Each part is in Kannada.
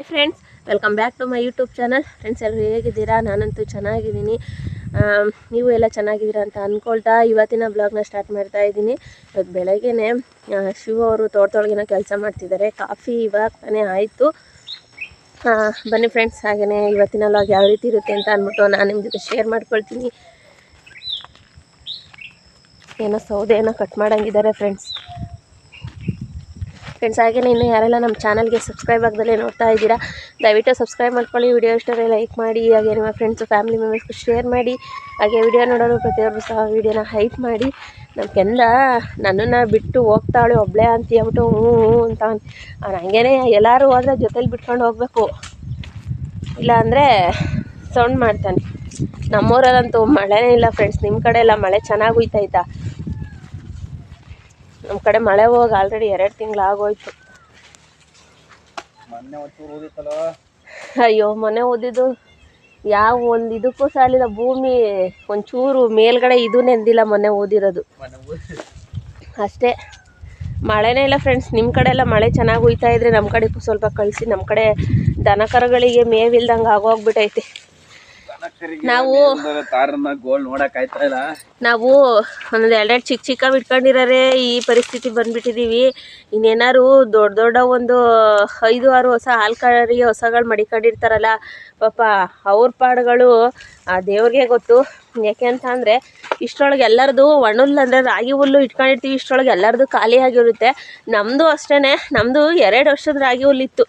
Friends, welcome back to my YouTube channel. Friends, ಎಲ್ಲರೂ ಹೇಗಿದ್ದೀರಾ? ನಾನಂತೂ ಚೆನ್ನಾಗಿದ್ದೀನಿ. ನೀವು ಎಲ್ಲ ಚೆನ್ನಾಗಿದ್ದೀರಾ ಅಂತ ಅಂದ್ಕೊಳ್ತಾ ಇವತ್ತಿನ ಬ್ಲಾಗ್ನ ಸ್ಟಾರ್ಟ್ ಮಾಡ್ತಾ ಇದ್ದೀನಿ. ಇವತ್ತು ಬೆಳಗ್ಗೆನೇ ಶಿವ ಅವರು ತೋಟದೊಳಗಿನ ಕೆಲಸ ಮಾಡ್ತಿದ್ದಾರೆ. ಕಾಫಿ ಇವಾಗ ತಾನೇ ಆಯಿತು. ಬನ್ನಿ ಫ್ರೆಂಡ್ಸ್, ಹಾಗೆಯೇ ಇವತ್ತಿನ ಬ್ಲಾಗ್ ಯಾವ ರೀತಿ ಇರುತ್ತೆ ಅಂತ ಅಂದ್ಬಿಟ್ಟು ನಾನು ನಿಮ್ಮ ಜೊತೆ ಶೇರ್ ಮಾಡ್ಕೊಳ್ತೀನಿ. ಏನೋ ಸೌದೆಯನ್ನು ಕಟ್ ಮಾಡೋಂಗಿದ್ದಾರೆ ಫ್ರೆಂಡ್ಸ್. ಹಾಗೆಯೇ ಇನ್ನೂ ಯಾರೆಲ್ಲ ನಮ್ಮ ಚಾನಲ್ಗೆ ಸಬ್ಸ್ಕ್ರೈಬ್ ಆಗದಲ್ಲೇ ನೋಡ್ತಾ ಇದ್ದೀರಾ, ದಯವಿಟ್ಟು ಸಬ್ಸ್ಕ್ರೈಬ್ ಮಾಡ್ಕೊಳ್ಳಿ. ವಿಡಿಯೋ ಇಷ್ಟರೇ ಲೈಕ್ ಮಾಡಿ, ಹಾಗೆ ನಿಮ್ಮ ಫ್ರೆಂಡ್ಸು ಫ್ಯಾಮಿಲಿ ಮೆಂಬರ್ಸ್ಗೂ ಶೇರ್ ಮಾಡಿ. ಹಾಗೆ ವಿಡಿಯೋ ನೋಡೋರು ಪ್ರತಿಯೊಬ್ಬರು ಸಹ ವಿಡಿಯೋನ ಹೈಪ್ ಮಾಡಿ. ನಮಗೆಲ್ಲ ನನ್ನನ್ನು ಬಿಟ್ಟು ಹೋಗ್ತಾಳೆ ಒಬ್ಬಳೇ ಅಂತ ಹೇಳ್ಬಿಟ್ಟು ಹ್ಞೂ ಅಂತ ಹಂಗೇನೆ ಎಲ್ಲರೂ ಹೋದರೆ ಜೊತೇಲಿ ಬಿಟ್ಕೊಂಡು ಹೋಗಬೇಕು, ಇಲ್ಲಾಂದರೆ ಸೌಂಡ್ ಮಾಡ್ತಾನೆ. ನಮ್ಮೂರಲ್ಲಂತೂ ಮಳೆನೇ ಇಲ್ಲ ಫ್ರೆಂಡ್ಸ್. ನಿಮ್ಮ ಕಡೆ ಎಲ್ಲ ಮಳೆ ಚೆನ್ನಾಗಿ ಹೋಯ್ತಾಯ್ತಾ? ನಮ್ಮ ಕಡೆ ಮಳೆ ಹೋಗಿ ಆಲ್ರೆಡಿ 2 ತಿಂಗಳು ಆಗೋಯ್ತು. ಅಯ್ಯೋ, ಮೊನ್ನೆ ಓದಿದ್ದು ಯಾವ ಒಂದು ಇದಕ್ಕೂ ಸಾಲಿಲ್ಲ. ಭೂಮಿ ಒಂಚೂರು ಮೇಲ್ಗಡೆ ಇದು ನೆಂದಿಲ್ಲ. ಮೊನ್ನೆ ಓದಿರೋದು ಅಷ್ಟೇ. ಮಳೆನೇ ಇಲ್ಲ ಫ್ರೆಂಡ್ಸ್. ನಿಮ್ಮ ಕಡೆ ಎಲ್ಲ ಮಳೆ ಚೆನ್ನಾಗಿ ಹೋಯ್ತಾ ಇದ್ರೆ ನಮ್ಮ ಕಡೆಗೂ ಸ್ವಲ್ಪ ಕಳಿಸಿ. ನಮ್ಮ ಕಡೆ ದನ ಕರುಗಳಿಗೆ ಮೇವಿಲ್ದಂಗೆ ಆಗೋಗ್ಬಿಟ್ಟೈತೆ. ನಾವು ಒಂದೊಂದು 2 ಚಿಕ್ಕ ಬಿಟ್ಕೊಂಡಿರೋರೆ ಈ ಪರಿಸ್ಥಿತಿ ಬಂದ್ಬಿಟ್ಟಿದ್ದೀವಿ. ಇನ್ನೇನಾರು ದೊಡ್ಡ ಒಂದು 5-6 ಹೊಸ ಹಾಲ್ಕರಿ ಹೊಸಗಳು ಮಡಿಕೊಂಡಿರ್ತಾರಲ್ಲ, ಪಾಪ ಅವ್ರ ಪಾಡುಗಳು ಆ ದೇವ್ರಿಗೆ ಗೊತ್ತು. ಯಾಕೆ ಅಂತ ಅಂದರೆ ಇಷ್ಟರೊಳಗೆ ಎಲ್ಲರದು ಒಣಹುಲ್ಲು ಅಂದರೆ ರಾಗಿ ಹುಲ್ಲು ಇಟ್ಕೊಂಡಿರ್ತೀವಿ. ಇಷ್ಟರೊಳಗೆ ಎಲ್ಲರದು ಖಾಲಿ ಆಗಿರುತ್ತೆ. ನಮ್ಮದು ಅಷ್ಟೇ. ನಮ್ಮದು 2 ವರ್ಷದ ರಾಗಿ ಹುಲ್ಲಿತ್ತು.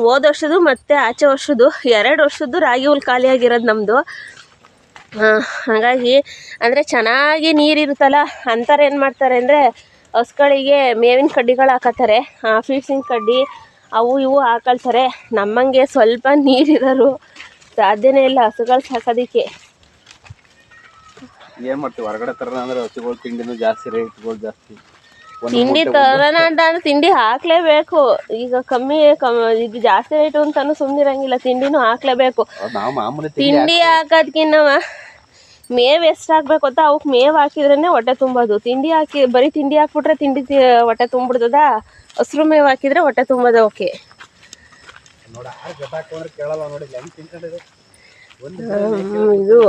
ಹೋದ ವರ್ಷದ್ದು ಮತ್ತು ಆಚೆ ವರ್ಷದ್ದು 2 ವರ್ಷದ್ದು ರಾಗಿ ಹುಲ್ಲು ಖಾಲಿಯಾಗಿರೋದು ನಮ್ಮದು. ಹಾಗಾಗಿ ಅಂದರೆ ಚೆನ್ನಾಗಿ ನೀರಿರುತ್ತಲ್ಲ ಅಂತಾರೆ. ಏನು ಮಾಡ್ತಾರೆ ಅಂದರೆ ಹಸುಗಳಿಗೆ ಮೇವಿನ ಕಡ್ಡಿಗಳು ಹಾಕತ್ತಾರೆ, ಫೀಡ್ಸಿನ ಕಡ್ಡಿ ಅವು ಇವು ಹಾಕೊಳ್ತಾರೆ. ನಮ್ಮಂಗೆ ಸ್ವಲ್ಪ ನೀರಿರೋರು ಸಾಧ್ಯನೇ ಇಲ್ಲ ಹಸುಗಳು ಸಾಕೋದಕ್ಕೆ. ಏನು ಮಾಡ್ತೀವಿ, ಹೊರಗಡೆ ತರೋಣ ಅಂದರೆ ಹಸುಗಳು ತಿಂಡಿನೂ ಜಾಸ್ತಿ, ರೇಟ್ಗಳು ಜಾಸ್ತಿ. ತಿಂಡಿ ತರೋಣ ಅಂತ ಅಂದ್ರೆ ತಿಂಡಿ ಹಾಕ್ಲೇಬೇಕು. ಈಗ ಇದು ಜಾಸ್ತಿ ರೇಟು ಅಂತಾನು ಸುಮ್ಮನಿರಂಗಿಲ್ಲ, ತಿಂಡಿನೂ ಹಾಕ್ಲೇಬೇಕು. ತಿಂಡಿ ಹಾಕೋದ್ಕಿನ್ನ ಮೇವು ಎಷ್ಟು ಹಾಕ್ಬೇಕು ಅಂತ ಅವಕ್ಕೆ ಮೇವು ಹಾಕಿದ್ರೇ ಹೊಟ್ಟೆ ತುಂಬೋದು. ತಿಂಡಿ ಹಾಕಿ ಬರೀ ತಿಂಡಿ ಹಾಕ್ಬಿಟ್ರೆ ಹೊಟ್ಟೆ ತುಂಬಿಡ್ತದ? ಹಸ್ರು ಮೇವು ಹಾಕಿದ್ರೆ ಹೊಟ್ಟೆ ತುಂಬೋದು. ಓಕೆ, ಇದು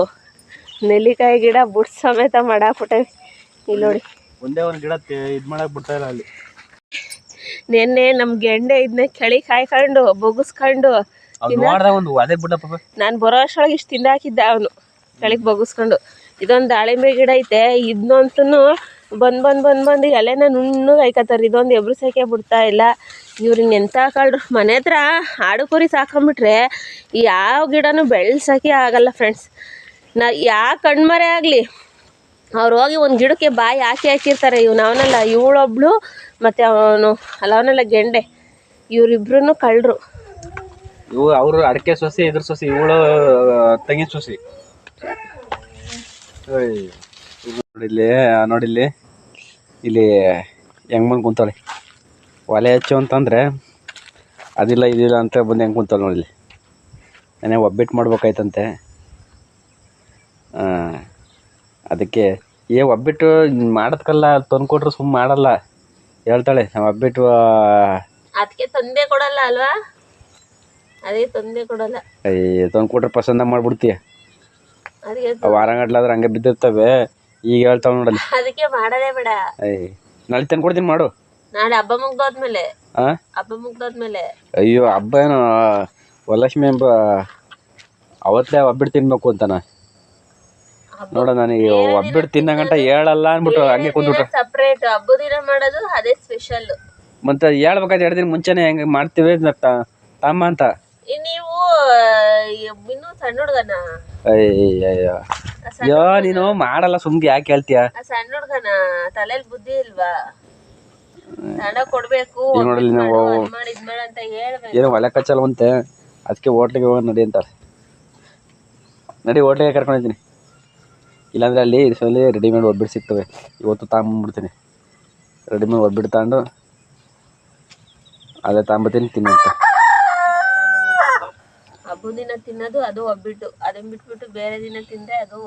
ನೆಲ್ಲಿಕಾಯಿ ಗಿಡ ಬುಡ್ ಸಮೇತ ಮಾಡಾಕ್ಬಿಟ್ಟೆ. ಇಲ್ಲಿ ನೋಡಿ, ಒಂದೇ ಒಂದು ಗಿಡ ಇದು ಮಾಡಕ್ಕೆ ಬಿಡ್ತಾ ಇಲ್ಲ ಅಲ್ಲಿ. ನೆನ್ನೆ ನಮ್ಮ ಗೆಂಡೆ ಇದನ್ನ ಕೆಳಿ ಕಾಯ್ಕೊಂಡು ಬೊಗಿಸ್ಕೊಂಡು ನಾನು ಬರೋ ಅಷ್ಟೊಳಗೆ ಇಷ್ಟು ತಿಂದಾಕಿದ್ದ ಅವನು ಕೆಳಗೆ ಬೊಗಿಸ್ಕೊಂಡು. ಇದೊಂದು ದಾಳಿಂಬೆ ಗಿಡ ಐತೆ, ಇದನ್ನಂತೂ ಬಂದು ಎಲೆನ ನುಣ್ಣಗೆ ಹಾಯ್ಕೋತಾರೆ. ಇದೊಂದು ಎಬ್ರಿಸೋಕೆ ಬಿಡ್ತಾ ಇಲ್ಲ. ಇವ್ರನ್ನ ಎಂಥ ಕಳ್ರು. ಮನೆ ಹತ್ರ ಆಡು ಕುರಿ ಸಾಕೊಂಬಿಟ್ರೆ ಯಾವ ಗಿಡನೂ ಬೆಳೆಸೋಕೆ ಆಗಲ್ಲ ಫ್ರೆಂಡ್ಸ್. ಯಾವ ಕಣ್ಮರೆ ಆಗಲಿ ಅವ್ರು ಹೋಗಿ ಒಂದು ಗಿಡಕ್ಕೆ ಬಾಯಿ ಹಾಕಿರ್ತಾರೆ. ಅವನಲ್ಲ ಇವಳೊಬ್ಳು ಮತ್ತು ಅವನೆಲ್ಲ ಗೆಂಡೆ, ಇವರಿಬ್ರು ಕಳ್ಳರು. ಅವರು ಅಡಿಕೆ ಸೊಸೆ, ಇದ್ರ ಸೊಸೆ, ಇವಳು ತಂಗಿ ಸೊಸೆ. ನೋಡಿಲ್ಲಿ ಇಲ್ಲಿ ಹೆಂಗ್ ಬಂದು ಕುಂತಾಳೆ. ಒಲೆ ಹಚ್ಚು ಅಂತಂದರೆ ಅದಿಲ್ಲ ಇದಿಲ್ಲ ಅಂತ ಬಂದು ಹೆಂಗೆ ಕುಂತಾಳೆ ನೋಡಿಲ್ಲಿ. ನಾನೇ ಒಬ್ಬಿಟ್ಟು ಮಾಡ್ಬೇಕಾಯ್ತಂತೆ. ಅದಕ್ಕೆ ಒಬ್ಬಿಟ್ಟು ಮಾಡೋದಕ್ಕಲ್ಲ, ತಂದ್ಕೊಟ್ರು ಸುಮ್ಮನೆ ಮಾಡಲ್ಲ. ಹೇಳ್ತಾಳೆ ನಾವು ಒಬ್ಬಿಟ್ಟು ಅದಕ್ಕೆ ತಂದೆ ಕೊಡಲ್ಲ ಅಲ್ವಾ? ಅದೇ ತಂದೆ ಕೊಡಲ್ಲ. ತಂದ್ಕೊಟ್ರೆ ಪಸಂದ ಮಾಡ್ಬಿಡ್ತೀಯ. ವಾರಂಗಡ್ಲಾದ್ರೆ ಹಂಗೆ ಬಿದ್ದಿರ್ತವೆ. ಈಗ ಹೇಳ್ತಾಳೆ ನೋಡಲ್ಲಿ, ಅದಕ್ಕೆ ಮಾಡೋದೇ ಬೇಡ. ನಾಳೆ ತಂದ್ಕೊಡ್ತೀನಿ ಮಾಡು. ನಾಳೆ ಹಬ್ಬ ಮುಗ್ದೋದ್ಮೇಲೆ ಅಯ್ಯೋ, ಹಬ್ಬ ಏನೋ ವರಲಕ್ಷ್ಮಿ ಹಬ್ಬ ಅವತ್ತೇ ಒಬ್ಬಿಟ್ಟು ತಿನ್ಬೇಕು ಅಂತಾನ. ನೋಡ, ನನಗೆ ಒಬ್ಬಿಟ್ಟು ತಿನ್ನಗಂಟ ಹೇಳಲ್ಲ ಅಂದ್ಬಿಟ್ಟು ಹಂಗೆ ಕುಂದ್ಬಿಟ್ರು. ಸಪ್ರೇಟ್ ಹಬ್ಬದ ದಿನ ಮಾಡೋದು ಅದೇ ಸ್ಪೆಷಲ್. ಮತ್ತೆ ಹೇಳ್ಬೇಕಾದ್ರೆ 2 ದಿನ ಮುಂಚೆನೆ ಹೆಂಗೆ ಮಾಡ್ತೀವಿ ತಮ್ಮ ಅಂತ. ನೀವು ಇನ್ನೂ ಸಣ್ಣ ಹುಡುಗನ? ಅಯ್ಯೋ, ನೀನು ಮಾಡಲ್ಲ ಸುಮ್ಗೆ ಯಾಕೆ ಹೇಳ್ತೀಯ? ಸಣ್ಣ ಹುಡುಗನ ತಲೆಯಲ್ಲಿ ಬುದ್ಧಿ ಇಲ್ವಾ? ಹಣ ಕೊಡ್ಬೇಕು ಅಂತ ಹೇಳ್ಬೇಕು. ಏನೋ ಒಲೆ ಕಚ್ಚಲ್ವಂತೆ, ಅದಕ್ಕೆ ಹೋಟ್ಲಿಗೆ ಹೋಗೋಣ ನಡಿ ಅಂತಾರೆ. ನಡಿ, ಹೋಟ್ಲಿಗೆ ಕರ್ಕೊಂಡಿದ್ದೀನಿ. ಇಲ್ಲಾಂದರೆ ಅಲ್ಲಿ ರೆಡಿಮೇಡ್ ಒಬ್ಬಿಟ್ಟು ಸಿಗ್ತವೆ. ಇವತ್ತು ತಗೊಂಡ್ಬಿಡ್ತೀನಿ. ರೆಡಿಮೇಡ್ ಒಬ್ಬಿಟ್ಟು ತಗೊಂಡು ಅದೇ ತಗೊಂಬತ್ತೀನಿ, ತಿನ್ನಂತ. ಹಬ್ಬದ ದಿನ ತಿನ್ನೋದು ಅದು ಒಬ್ಬಿಟ್ಟು. ಅದನ್ನ ಬಿಟ್ಬಿಟ್ಟು ಬೇರೆ ದಿನ ತಿಂದರೆ ಅದು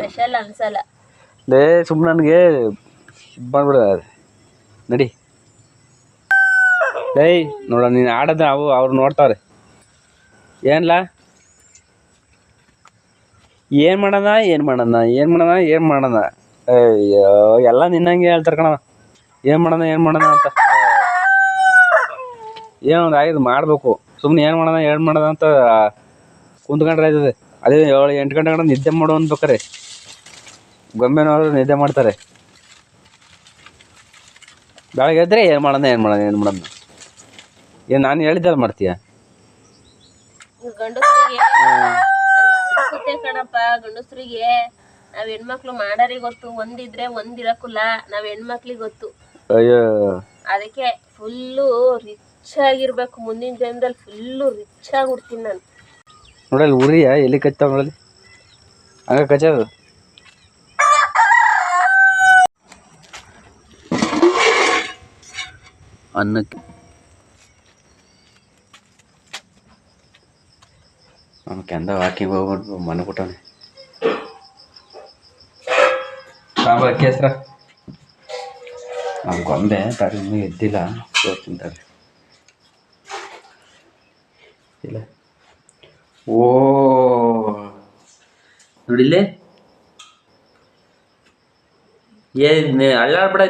ಸ್ಪೆಷಲ್ ಅನ್ಸಲ್ಲ. ಸುಮ್ಮನೆ ನನಗೆ ಇದು ಮಾಡ್ಬಿಡ. ನಡಿ, ಏಯ್ ನೋಡ ನೀನು ಆಡೋದ ಅವ್ರು ನೋಡ್ತಾವ್ರೆ. ಏನ್ಲ ಏನು ಮಾಡೋಣ ಅಯ್ಯೋ ಎಲ್ಲ ನಿನ್ನಂಗೆ ಹೇಳ್ತಾರೆ ಕಣವ. ಏನು ಮಾಡೋಣ ಅಂತ ಏನೊಂದು ಆಯ್ತು ಮಾಡಬೇಕು. ಸುಮ್ಮನೆ ಏನು ಮಾಡೋಣ ಅಂತ ಕುಂತ್ಕೊಂಡ್ರೆ ಆಯ್ತದೆ. ಅದೇ 7-8 ಗಂಟೆ ಗಂಟೆ ನಿದ್ದೆ ಮಾಡು ಅನ್ಬೇಕಾರೆ ಗೊಂಬೆನವರು ನಿದ್ದೆ ಮಾಡ್ತಾರೆ. ಬೆಳಗ್ಗೆ ಎದ್ದರೆ ಏನು ಮಾಡೋಣ ಏನು ನಾನು ಹೇಳಿದ್ದೆಲ್ಲ ಮಾಡ್ತೀಯ. ಕಣಪ್ಪ ಗಂಡಸ್ರಿಗೆ ನಾವ್ ಹೆಣ್ಮಕ್ಳು ಮಾಡಾರಿ ಗೊತ್ತು. ಒಂದಿದ್ರೆ ಒಂದಿರಕ್ಕಲ್ಲ, ನಾವ್ ಹೆಣ್ಮಕ್ಳಿಗೆ ಗೊತ್ತು. ಅಯ್ಯೋ ಅದಕ್ಕೆ ಫುಲ್ಲು ರಿಚ್ ಆಗಿರ್ಬೇಕು. ಮುಂದಿನ ಜನ್ಮದಲ್ಲಿ ಫುಲ್ಲು ರಿಚ್ ಆಗಿ ಹುಡ್ತೀನಿ ನಾನು. ನೋಡಲ್ಲಿ ಉರಿಯ ಎಲ್ಲಿ ಕಚ್ತಾವ ನೋಡಲ್ಲಿ ಹಂಗ ಕಚ್ಚೋದು. ಅನ್ನಕ್ಕೆ ನಮ್ಮ ಕೆಂದ ವಾಕಿಂಗ್ ಹೋಗ್ಬಿಟ್ಟು ಮನೆ ಕೊಟ್ಟವನೆ. ಅಕ್ಕಿ ಹೆಸ್ರ ನಮ್ಮ ಗೊಂಬೆ ತಾರಿ ಇನ್ನೂ ಎದ್ದಿಲ್ಲ. ತಿಂತಾರೆ ಇಲ್ಲ. ಓ ನೋಡಿಲ್ಲಿ ಏನು ಅಳ್ಳಾಡ್ಬೇಡ.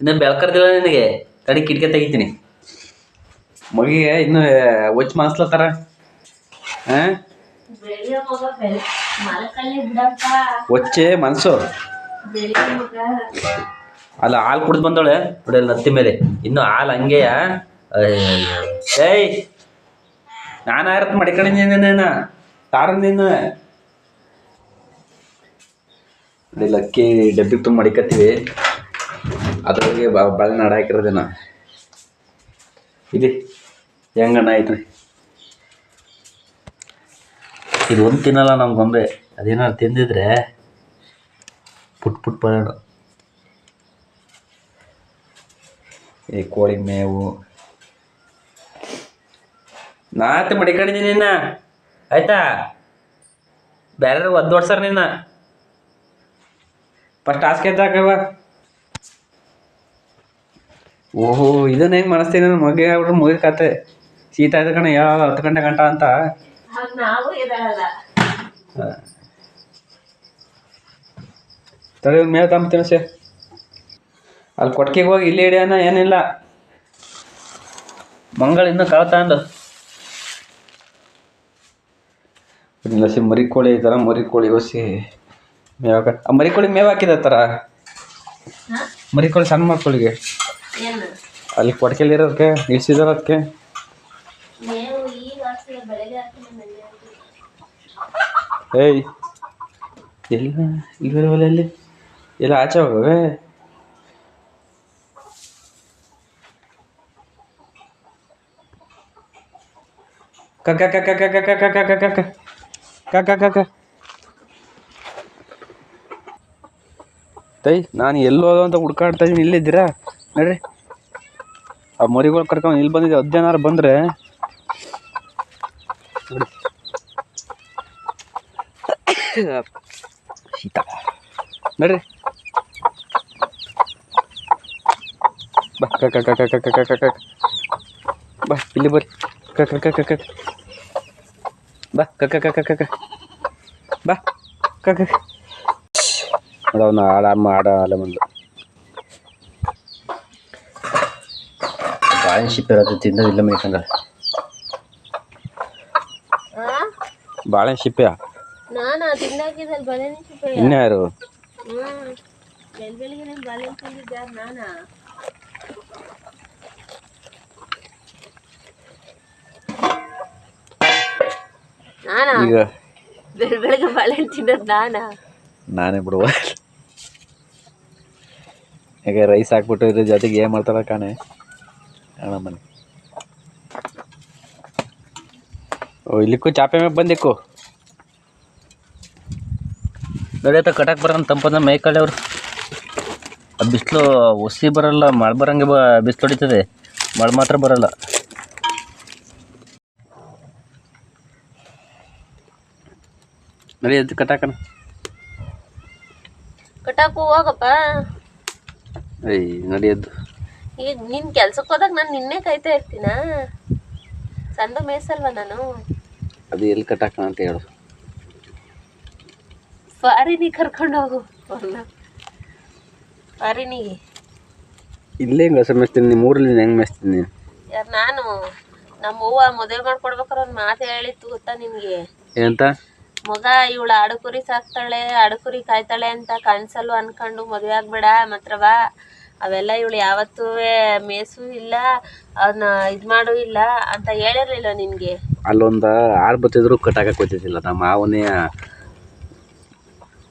ಇನ್ನೂ ಬೆಳ್ಕರ್ದಿಲ್ಲ ನಿನಗೆ. ತಡಿ ಕಿಟಕಿ ತೆಗಿತೀನಿ. ಮಗಿಗೆ ಇನ್ನೂ ಒಚ್ಚು ಮಾಸ್ಲತ್ತಾರ. ಒಚ್ಚೆ ಮನ್ಸು ಅಲ್ಲ. ಹಾಲು ಕುಡ್ದು ಬಂದವಳೆ ನೋಡಿ ನತ್ತಿ ಮೇಲೆ. ಇನ್ನು ಹಾಲು ಹಂಗೆಯ. ಏಯ್ ನಾನು ಆರತ್ತು ಮಡಿಕೊಂಡಿದ್ದೇನ ತಾರಂದಿನ ನೋಡಿ. ಲಕ್ಕಿ ಡಬ್ಬಿಗೆ ತುಂಬ ಮಡಿಕತ್ತೀವಿ. ಅದ್ರೊಳಗೆ ಬಾಳೆ ನಾಡ ಹಾಕಿರೋದೇನ ಇಲ್ಲಿ ಹೆಂಗಣ್ಣ ಆಯ್ತು. ಇದು ಒಂದು ತಿನ್ನಲ್ಲ ನಮ್ಮ ಗೊಂಬೆ. ಅದೇನಾದ್ರು ತಿಂದಿದ್ರೆ ಪುಟ್ ಬರೋಣ. ಈ ಕೋಳಿ ಮೇವು ನಾತೆ ಮಡಿಕೊಂಡಿದ್ದೀನಿ ನಿನ್ನ ಆಯ್ತಾ. ಬೇರೆ ಒದ್ದೋಡ್ಸರ್ ನಿನ್ನ ಫಸ್ಟ್ ಹಾಸಿಗೆ ಎದ್ದಾಕವ. ಓಹೋ ಇದನ್ನ ಹೆಂಗೆ ಮನಸ್ತೀನಿ ನಾನು. ಮಗ ಆಗ್ಬಿಟ್ರೆ ಮುಗಿದ ಕತೆ. ಶೀತ ಆಯ್ತು ಕಣ ಯಾವ 10 ಗಂಟೆ ಗಂಟ ಅಂತ. ತಡಿ ಮೇವು ತಂಬ್ತೀನಿ ಸರ್. ಅಲ್ಲಿ ಕೊಟ್ಟಿಗೆ ಹೋಗಿ ಇಲ್ಲಿ ಹಿಡಿಯೋಣ. ಏನಿಲ್ಲ ಮಂಗಳ ಇನ್ನೂ ಕಾವು ತಗೊಂಡು ಇಲ್ಲ. ಮರಿ ಕೋಳಿ ಐತಲ್ಲ, ಮರಿ ಕೋಳಿ ಹೊಸಿ ಮೇವಾಗ. ಆ ಮರಿ ಕೋಳಿ ಮೇವು ಹಾಕಿದ ಥರ. ಮರಿ ಕೋಳಿ ಸಣ್ಣ ಮಕ್ಕಳಿಗೆ ಅಲ್ಲಿ ಕೊಟ್ಟಿಗೆಲಿರೋದಕ್ಕೆ ಇಳಿಸಿದಾರದಕ್ಕೆ. ಏಯ್ ಎಲ್ಲ ಇಲ್ಲಿ ಎಲ್ಲ ಆಚೆ ಹೋಗವೆ. ಕಕ್ಕ ಕಕ್ಕ ಕಕ್ಕ ಕಕ್ಕ ಕಕ್ಕ ಕಕ್ಕ ಕಕ್ಕ ಕಕ್ಕ. ತೈ ನಾನು ಎಲ್ಲೋದು ಅಂತ ಹುಡ್ಕಾಡ್ತಾ ಇದ್ದೀನಿ. ಇಲ್ಲಿದ್ದೀರಾ ನೋಡ್ರಿ. ಆ ಮರಿಗಳು ಕರ್ಕೊಂಡು ಇಲ್ಲಿ ಬಂದಿದ್ದೆ. 10 ಬಂದರೆ ಶೀತ ನೋಡ್ರಿ. ಬಾ ಕಕ್ಕ ಕಕ್ಕ ಕಕ್ಕ ಕಕ್ಕ ಕಕ್ಕ ಬಾ ಇಲ್ಲಿ ಬರ್ರಿ. ಕಕ್ಕ ಕಕ್ಕ ಕಕ್ಕ ಬಾ ಕಕ್ಕ ಕಕ್ಕ ಕಕ್ಕ ಬಾ ಕಕ್ಕ ನೋಡವನ್ನ ಆಡ ಅಲ್ಲ ಬಂದು ಬಾಳೆ ಶಿಪ್ಪೆ ಇರೋದು ತಿನ್ನೋದಿಲ್ಲ ಮೇಕಂದ. ಬಾಳೆ ಶಿಪ್ಪೆ ಇನ್ಯಾರು ಈಗ ಬೆಳಗ್ಗೆ ಬಾಳೆಹಣ್ಣು ತಿನ್ನೋದು ನಾನೇ ಬಿಡುವ. ಈಗ ರೈಸ್ ಹಾಕ್ಬಿಟ್ಟು ಇದ್ರ ಜೊತೆಗೆ ಏನು ಮಾಡ್ತಾರ ಕಾಣೆ ಮನೆ. ಓ ಇಲ್ಲಿಕ್ಕೂ ಚಾಪೆ ಮ್ಯಾಗ ಬಂದಿಕ್ಕು ನಡೆಯತ್ತ ಕಟಾಕ್ ಬರೋಣ. ತಂಪದ ಮೈಕಳ್ಳಿ ಅವ್ರು. ಬಿಸಿಲು ಒಸಿ ಬರಲ್ಲ, ಮಳೆ ಬರಂಗೆ ಬಿಸಿಲು ಹೊಡಿತದೆ, ಮಳೆ ಮಾತ್ರ ಬರಲ್ಲ. ನಡೆಯದ್ದು ಕಟಾಕಣ. ಕಟಾಕು ಹೋಗಪ್ಪ. ಏಯ್ ನಡೆಯದ್ದು ಈಗ ನಿನ್ ಕೆಲ್ಸಕ್ಕೆ ಹೋದಾಗ ನಾನು ನಿನ್ನೆ ಕಾಯ್ತಾ ಇರ್ತೀನ. ಸಂದು ಮೇಯ್ಸಲ್ವ ನಾನು? ಅದು ಎಲ್ಲಿ ಕಟ್ಟಾಕ ಅಂತ ಹೇಳು. ಫಾರಿನಿಗೆ ಕರ್ಕೊಂಡು ಹೋಗು ಅವ್ರನ್ನ. ಫಾರಿನಿಗೆ ಇಲ್ಲೇ ಹೆಂಗೆ ಹಸ ಮೇಯಿಸ್ತೀನಿ? ನಿಮ್ಮ ಊರಲ್ಲಿ ಹೆಂಗೆ ಮೇಯಿಸ್ತೀನಿ ನೀನು? ಯಾರು ನಾನು? ನಮ್ಮ ಅವ್ವ ಮದುವೆ ಮಾಡ್ಕೊಡ್ಬೇಕಾರೆ ಒಂದು ಮಾತು ಹೇಳಿತ್ತು ಗೊತ್ತಾ ನಿನಗೆ? ಏನಂತ? ಮಗ ಇವಳು ಆಡುಕುರಿ ಸಾಕ್ತಾಳೆ, ಆಡುಕುರಿ ಕಾಯ್ತಾಳೆ ಅಂತ ಕನ್ಸಲ್ಲು ಅನ್ಕೊಂಡು ಮದುವೆ ಆಗ್ಬೇಡ ಮಾತ್ರವ. ಅವೆಲ್ಲ ಇವಳು ಯಾವತ್ತೂ ಮೇಸು ಇಲ್ಲ, ಅದನ್ನ ಇದು ಮಾಡು ಇಲ್ಲ ಅಂತ ಹೇಳಿರ್ಲಿಲ್ಲ ನಿನಗೆ? ಅಲ್ಲೊಂದು ಆಡು ಬತ್ತಿದ್ರು ಕಟ್ಟಾಕಕ್ಕೆ ಗೊತ್ತಿದ್ದಿಲ್ಲ. ನಮ್ಮ ಮಾವನೇ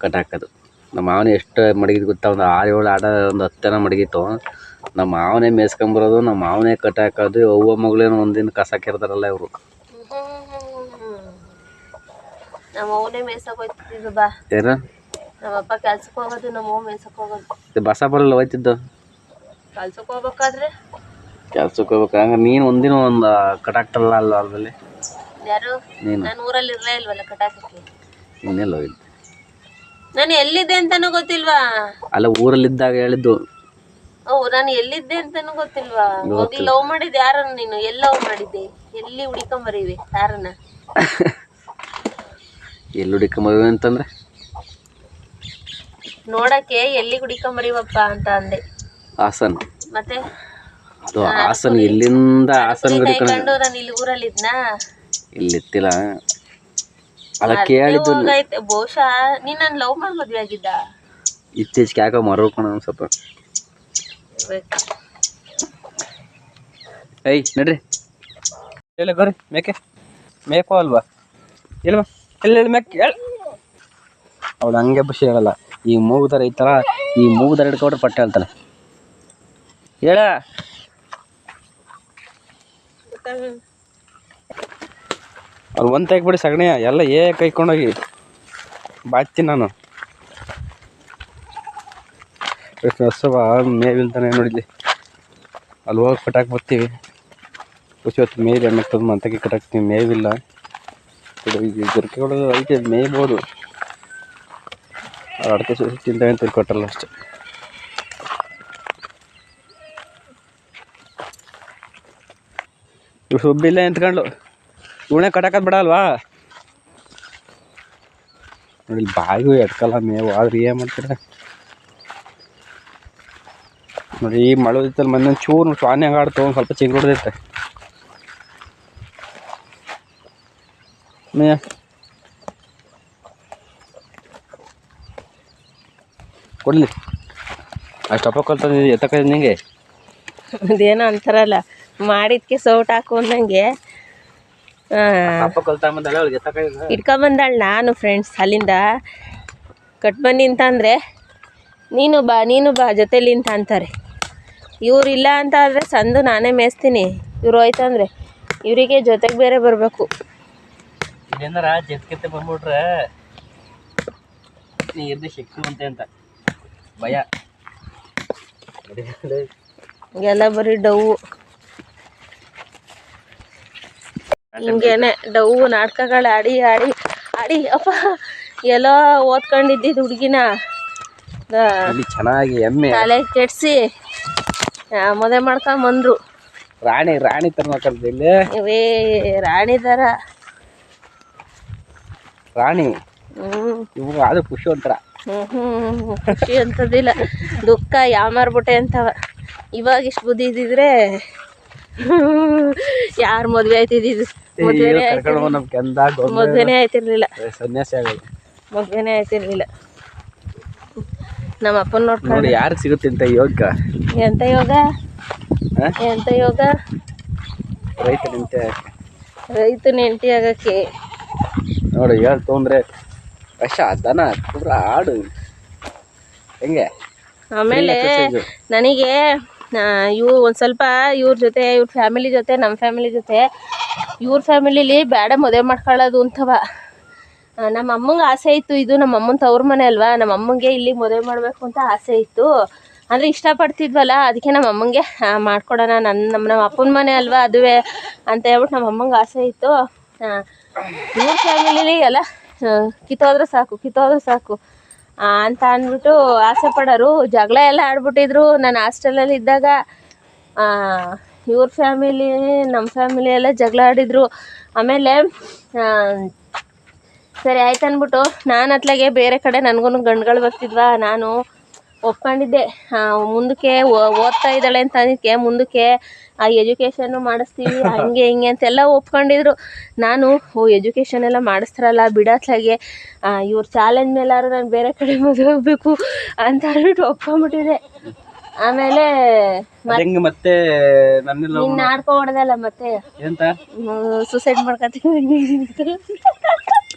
ಕಟ್ಟಾಕೋದು. ನಮ್ಮ ಮಾವನೇ ಎಷ್ಟು ಮಡಗಿದ್ದು ಗೊತ್ತಾ? ಒಂದು 6-7 ಆಡ, ಒಂದು 10 ಜನ ಮಡಗಿತ್ತು. ನಮ್ಮ ಮಾವನೇ ಮೇಯ್ಸ್ಕೊಂಬರೋದು, ನಮ್ಮ ಮಾವನೇ ಕಟ್ಟಾಕೋದು. ಅವ್ವ ಮಗಳೇನು ಒಂದಿನ ಕಸಾಕಿರ್ತಾರಲ್ಲ ಇವರು. ನಮ್ಮ ಅವನೇ ಮೇಯ್ಸಕ್ಕೆ ಹೋಯ್ತಿದ್ದು ಬಾ. ಏನು? ನಮ್ಮಪ್ಪ ಕೆಲ್ಸಕ್ಕೆ ಹೋಗೋದು, ನಮ್ಮ ಅವ್ವ ಮೇಯ್ಸಕ್ಕೆ ಹೋಗೋದು. ಬಸ ಬರಲ್ಲ ಹೋಯ್ತಿದ್ದು ಕೆಲ್ಸಕ್ಕೆ ಹೋಗ್ಬೇಕಾದ್ರೆ. ಕೆಲ್ಸಕ್ಕೆ ಹೋಗ್ಬೇಕು. ಹಂಗೆ ನೀನು ಒಂದಿನ ಒಂದು ಕಟ್ಟಾಕ್ತಲ್ಲ ಅಲ್ಲ ಅಲ್ವಲ್ಲಿ? ಯಾರು? ನೀನು. ನಾನು ಊರಲ್ಲಿ ಇರಲೇ ಇಲ್ವಲ್ಲ ಕಟಾಕಕ್ಕೆ. ಇನ್ನೆಲ್ಲ ಹೋಗಿದ್ದು? ನಾನು ಎಲ್ಲಿದ್ದೆ ಅಂತಾನೂ ಗೊತ್ತಿಲ್ವಾ? ಅಲ್ಲ, ಊರಲ್ಲಿದ್ದಾಗ ಹೇಳಿದ್ದು. ನಾನು ಎಲ್ಲಿದ್ದೆ ಅಂತಾನೂ ಗೊತ್ತಿಲ್ವಾ? ಹೋಗಿ ಲವ್ ಮಾಡಿದ್ದೆ ಯಾರನ್ನ ನೀನು? ಎಲ್ಲಿ ಲವ್ ಮಾಡಿದ್ದೆ? ಎಲ್ಲಿ ಹುಡಿಕೊಂಬರಿವಿ ಯಾರನ್ನ? ಎಲ್ಲಿ ಹುಡಿಕೊಂಬರಿವಿ ಅಂತಂದ್ರೆ ನೋಡಕ್ಕೆ ಎಲ್ಲಿ ಹುಡಿಕೊಂಬರಿವಪ್ಪ ಅಂತ ಅಂದೆ. ಹಾಸನ್. ಮತ್ತೆ ಅದು ಹಾಸನ್. ಇಲ್ಲಿಂದ ಹಾಸನ್ ಕೈಕೊಂಡು ನಾನು ಇಲ್ಲಿ ಊರಲ್ಲಿದ್ನ? ಇಲ್ಲಿತ್ತಿಲ್ಲ. ಅಲ್ಲ ಕೇಳಿದ್ದು. ಬಹುಶಃ ನೀನ್ ನನ್ನ ಲವ್ ಮಾಡಿ ಮದ್ವೆ ಆಗಿದ್ದ? ಇತ್ತೀಚೆಗೆ ಯಾಕೋ ಮರೋಕೋಣ ಸ್ವಲ್ಪ. ಏಯ್ ನಡ್ರಿ. ಎಲ್ಲ ಗೊರಿ ಮೇಕೆ ಮೇಕೋ ಅಲ್ವಾ? ಇಲ್ವಾ? ಎಲ್ಲ ಮೇಕೆ ಹೇಳ. ಅವಳು ಹಂಗೆ ಬಸ್ ಹೇಳಲ್ಲ. ಈ ಮೂಗು ಥರ ಐತಲ್ಲ, ಈ ಮೂಗು ಥರ ಹಿಡ್ಕೊಂಡ್ರೆ ಪಟ್ಟೆ ಹೇಳ್ತಾನೆ. ಹೇಳ. ಅವ್ರು ಒಂದು ತೆಗ್ಬಿಡಿ ಸಗಣಿಯ ಎಲ್ಲ ಕೈಕೊಂಡೋಗಿ ಬಾಯ್ತೀನಿ ನಾನು. ಹೊಸವ ಮೇವಿಲ್ತಾನೆ ನೋಡಿದ್ಲಿ. ಅಲ್ಲಿ ಹೋಗಿ ಕಟ್ಟಾಕಿ ಬರ್ತೀವಿ. ಹೊತ್ತು ಮೇಯ್ದು ಎಣ್ಣೆಕ್ತದ ಮಂತಕ್ಕೆ ಕಟ್ಟಾಕ್ತೀವಿ. ಮೇವಿಲ್ಲ. ಈಗ ಜರ್ಕೆಗಳು ಐತೆ, ಮೇಯ್ಬೋದು. ಅವ್ರು ಅಡಿಕೆ ಸುಸಿ ತಿಂತ ತಿರ್ಕೊಟ್ಟಲ್ಲ ಅಷ್ಟೆ. ಇವು ಸುಬ್ಬಿಲ್ಲ ಎಂತ್ಕೊಂಡು ಇವಳೇ ಕಟ್ಟಾಕದ್ ಬಿಡ ಅಲ್ವಾ? ನೋಡಿ ಬಾಯಿಗೂ ಎಡ್ಕಲ್ಲ ಮೇವು. ಆದ್ರೆ ಏನು ಮಾಡ್ತೀರ ನೋಡಿ. ಈ ಮಳೆ ಇತ್ತಲ್ಲಿ ಮೊನ್ನೆ ಚೂರು ಸ್ವಾನೆ ಆಡ್ತು, ಒಂದು ಸ್ವಲ್ಪ ಚಿಂಗ್ ಹೊಡೆದೈತೆ ಮೇ. ಕೊಡ್ಲಿ ಅಷ್ಟಪ್ಪ ಕಲ್ತಂದು ಎತ್ತಕ ನಿಂಗೆ. ಅದೇನೋ ಅಂತಾರಲ್ಲ, ಮಾಡಿದ್ಕೆ ಸೌಟ್ ಹಾಕು ಅಂದಂಗೆ ಇಟ್ಕೊಂಬಂದಾಳ. ನಾನು ಫ್ರೆಂಡ್ಸ್ ಅಲ್ಲಿಂದ ಕಟ್ ಬನ್ನಿ ಅಂತಂದರೆ ನೀನು ಬಾ ಜೊತೇಲಿ ಅಂತ ಅಂತಾರೆ. ಇವ್ರು ಇಲ್ಲ ಅಂತ ಆದರೆ ಸಂದು ನಾನೇ ಮೇಯಿಸ್ತೀನಿ. ಇವ್ರು ಹೋಯ್ತಂದ್ರೆ ಇವರಿಗೆ ಜೊತೆಗೆ ಬೇರೆ ಬರಬೇಕು. ಏನಾರ ಜೊತೆಗೆ ಬಂದ್ಬಿಟ್ರೆ ನೀ ಎದ್ದು ಸಿಕ್ಕುವಂತೆ ಅಂತ ಭಯ. ಎಲ್ಲ ಬರೀ ಡವ್, ಹಿಂಗೇನೆ ಡವ್ ನಾಟಕಗಳು ಆಡಿ ಆಡಿ ಆಡಿ ಅಪ್ಪ ಎಲ್ಲ ಓದ್ಕೊಂಡಿದ್ದಿದ್ದು ಹುಡುಗಿನ ಚೆನ್ನಾಗಿ ಎಮ್ಮೆ ತಲೆ ಕೆಡ್ಸಿ ಮದುವೆ ಮಾಡ್ಕೊಂಬಂದ್ರು. ರಾಣಿ ತರ ಮಾತಾಡ್ದೆ ಇಲ್ಲಿ. ಇವೇ ರಾಣಿ ಥರ ರಾಣಿ. ಇವಾಗ ಅದು ಖುಷಿ ಒಂಥರ. ಖುಷಿ ಅಂತದಿಲ್ಲ, ದುಃಖ ಯಾಮಾರ್ಬಿಟ್ಟೆ ಅಂತವ. ಇವಾಗ ಇಷ್ಟು ಬುದ್ಧಿ ಇದ್ದಿದ್ರೆ ಯಾರು ಮದುವೆ ಆಯ್ತಿದ್ದು? ಮದುವೆನೇ ಆಯ್ತಿರ್ಲಿಲ್ಲ. ಸನ್ಯಾಸಿ ಆಗೋದು ಮದುವೆನೇ ಆಯ್ತಿರ್ಲಿಲ್ಲ. ನಮ್ಮ ಅಪ್ಪನ ನೋಡ್ಕೊಂಡು ಯಾರಿಗೆ ಸಿಗುತ್ತೆ ಇಂಥ ಯೋಗ? ಎಂತ ಯೋಗ? ಎಂತ ಯೋಗ? ರೈತನ ಹೆಂಡತಿ ಆಗಕ್ಕೆ ನೋಡಿ. ಹೇಳ್ತು ಅಂದರೆ ಕಷ್ಟ ದನ ಪೂರ ಆಡು ಹೆಂಗೆ. ಆಮೇಲೆ ನನಗೆ ಇವು ಒಂದು ಸ್ವಲ್ಪ ಇವ್ರ ಜೊತೆ, ಇವ್ರ ಫ್ಯಾಮಿಲಿ ಜೊತೆ, ನಮ್ಮ ಫ್ಯಾಮಿಲಿ ಜೊತೆ, ಇವ್ರ ಫ್ಯಾಮಿಲಿಲಿ ಬೇಡ ಮದುವೆ ಮಾಡ್ಕೊಳ್ಳೋದು ಅಂತವ. ನಮ್ಮ ಅಮ್ಮಂಗೆ ಆಸೆ ಇತ್ತು. ಇದು ನಮ್ಮ ಅಮ್ಮನ ತವ್ರ ಮನೆ ಅಲ್ವಾ, ನಮ್ಮ ಅಮ್ಮಂಗೆ ಇಲ್ಲಿಗೆ ಮದುವೆ ಮಾಡಬೇಕು ಅಂತ ಆಸೆ ಇತ್ತು. ಅಂದರೆ ಇಷ್ಟಪಡ್ತಿದ್ವಲ್ಲ, ಅದಕ್ಕೆ ನಮ್ಮ ಅಮ್ಮಂಗೆ ಮಾಡ್ಕೊಡೋಣ, ನಮ್ಮ ಅಪ್ಪನ ಮನೆ ಅಲ್ವಾ ಅದುವೇ ಅಂತ ಹೇಳ್ಬಿಟ್ಟು ನಮ್ಮ ಅಮ್ಮಂಗೆ ಆಸೆ ಇತ್ತು. ಇವ್ರ ಫ್ಯಾಮಿಲಿಲಿ ಎಲ್ಲ ಕಿತ್ತೋದ್ರೆ ಸಾಕು ಅಂತ ಅಂದ್ಬಿಟ್ಟು ಆಸೆ ಪಡೋರು. ಜಗಳ ಎಲ್ಲ ಆಡ್ಬಿಟ್ಟಿದ್ರು ನಾನು ಹಾಸ್ಟೆಲಲ್ಲಿ ಇದ್ದಾಗ. ಇವ್ರ ಫ್ಯಾಮಿಲಿ ನಮ್ಮ ಫ್ಯಾಮಿಲಿ ಎಲ್ಲ ಜಗಳ ಆಡಿದ್ರು. ಆಮೇಲೆ ಸರಿ ಆಯ್ತು ಅಂದ್ಬಿಟ್ಟು ನಾನು ಅತ್ಲಾಗೆ ಬೇರೆ ಕಡೆ ನನಗೂ ಗಂಡುಗಳು ಬರ್ತಿದ್ವಾ, ನಾನು ಒಪ್ಕೊಂಡಿದ್ದೆ. ಮುಂದಕ್ಕೆ ಓದ್ತಾ ಇದ್ದಾಳೆ ಅಂತ ಅದಕ್ಕೆ ಮುಂದಕ್ಕೆ ಎಜುಕೇಷನ್ನು ಮಾಡಿಸ್ತೀವಿ ಹಂಗೆ ಹಿಂಗೆ ಅಂತೆಲ್ಲ ಒಪ್ಕೊಂಡಿದ್ರು. ನಾನು ಎಜುಕೇಷನ್ ಎಲ್ಲ ಮಾಡಿಸ್ತಾರಲ್ಲ ಬಿಡತ್ಲಾಗೆ ಇವ್ರ ಚಾಲೆಂಜ್ ಮೇಲಾದ್ರು ನಾನು ಬೇರೆ ಕಡೆ ಮದುವೆ ಹೋಗ್ಬೇಕು ಅಂತ ಅಂದ್ಬಿಟ್ಟು ಒಪ್ಕೊಂಡ್ಬಿಟ್ಟಿದೆ. ಆಮೇಲೆ ಮತ್ತೆ ನನ್ನೆಲ್ಲ ಇನ್ನು ಆಡ್ಕೊ ಹೊಡೆದಲ್ಲ ಮತ್ತೆ ಎಂತ ಸೂಸೈಡ್ ಮಾಡ್ಕೊತೀನಿ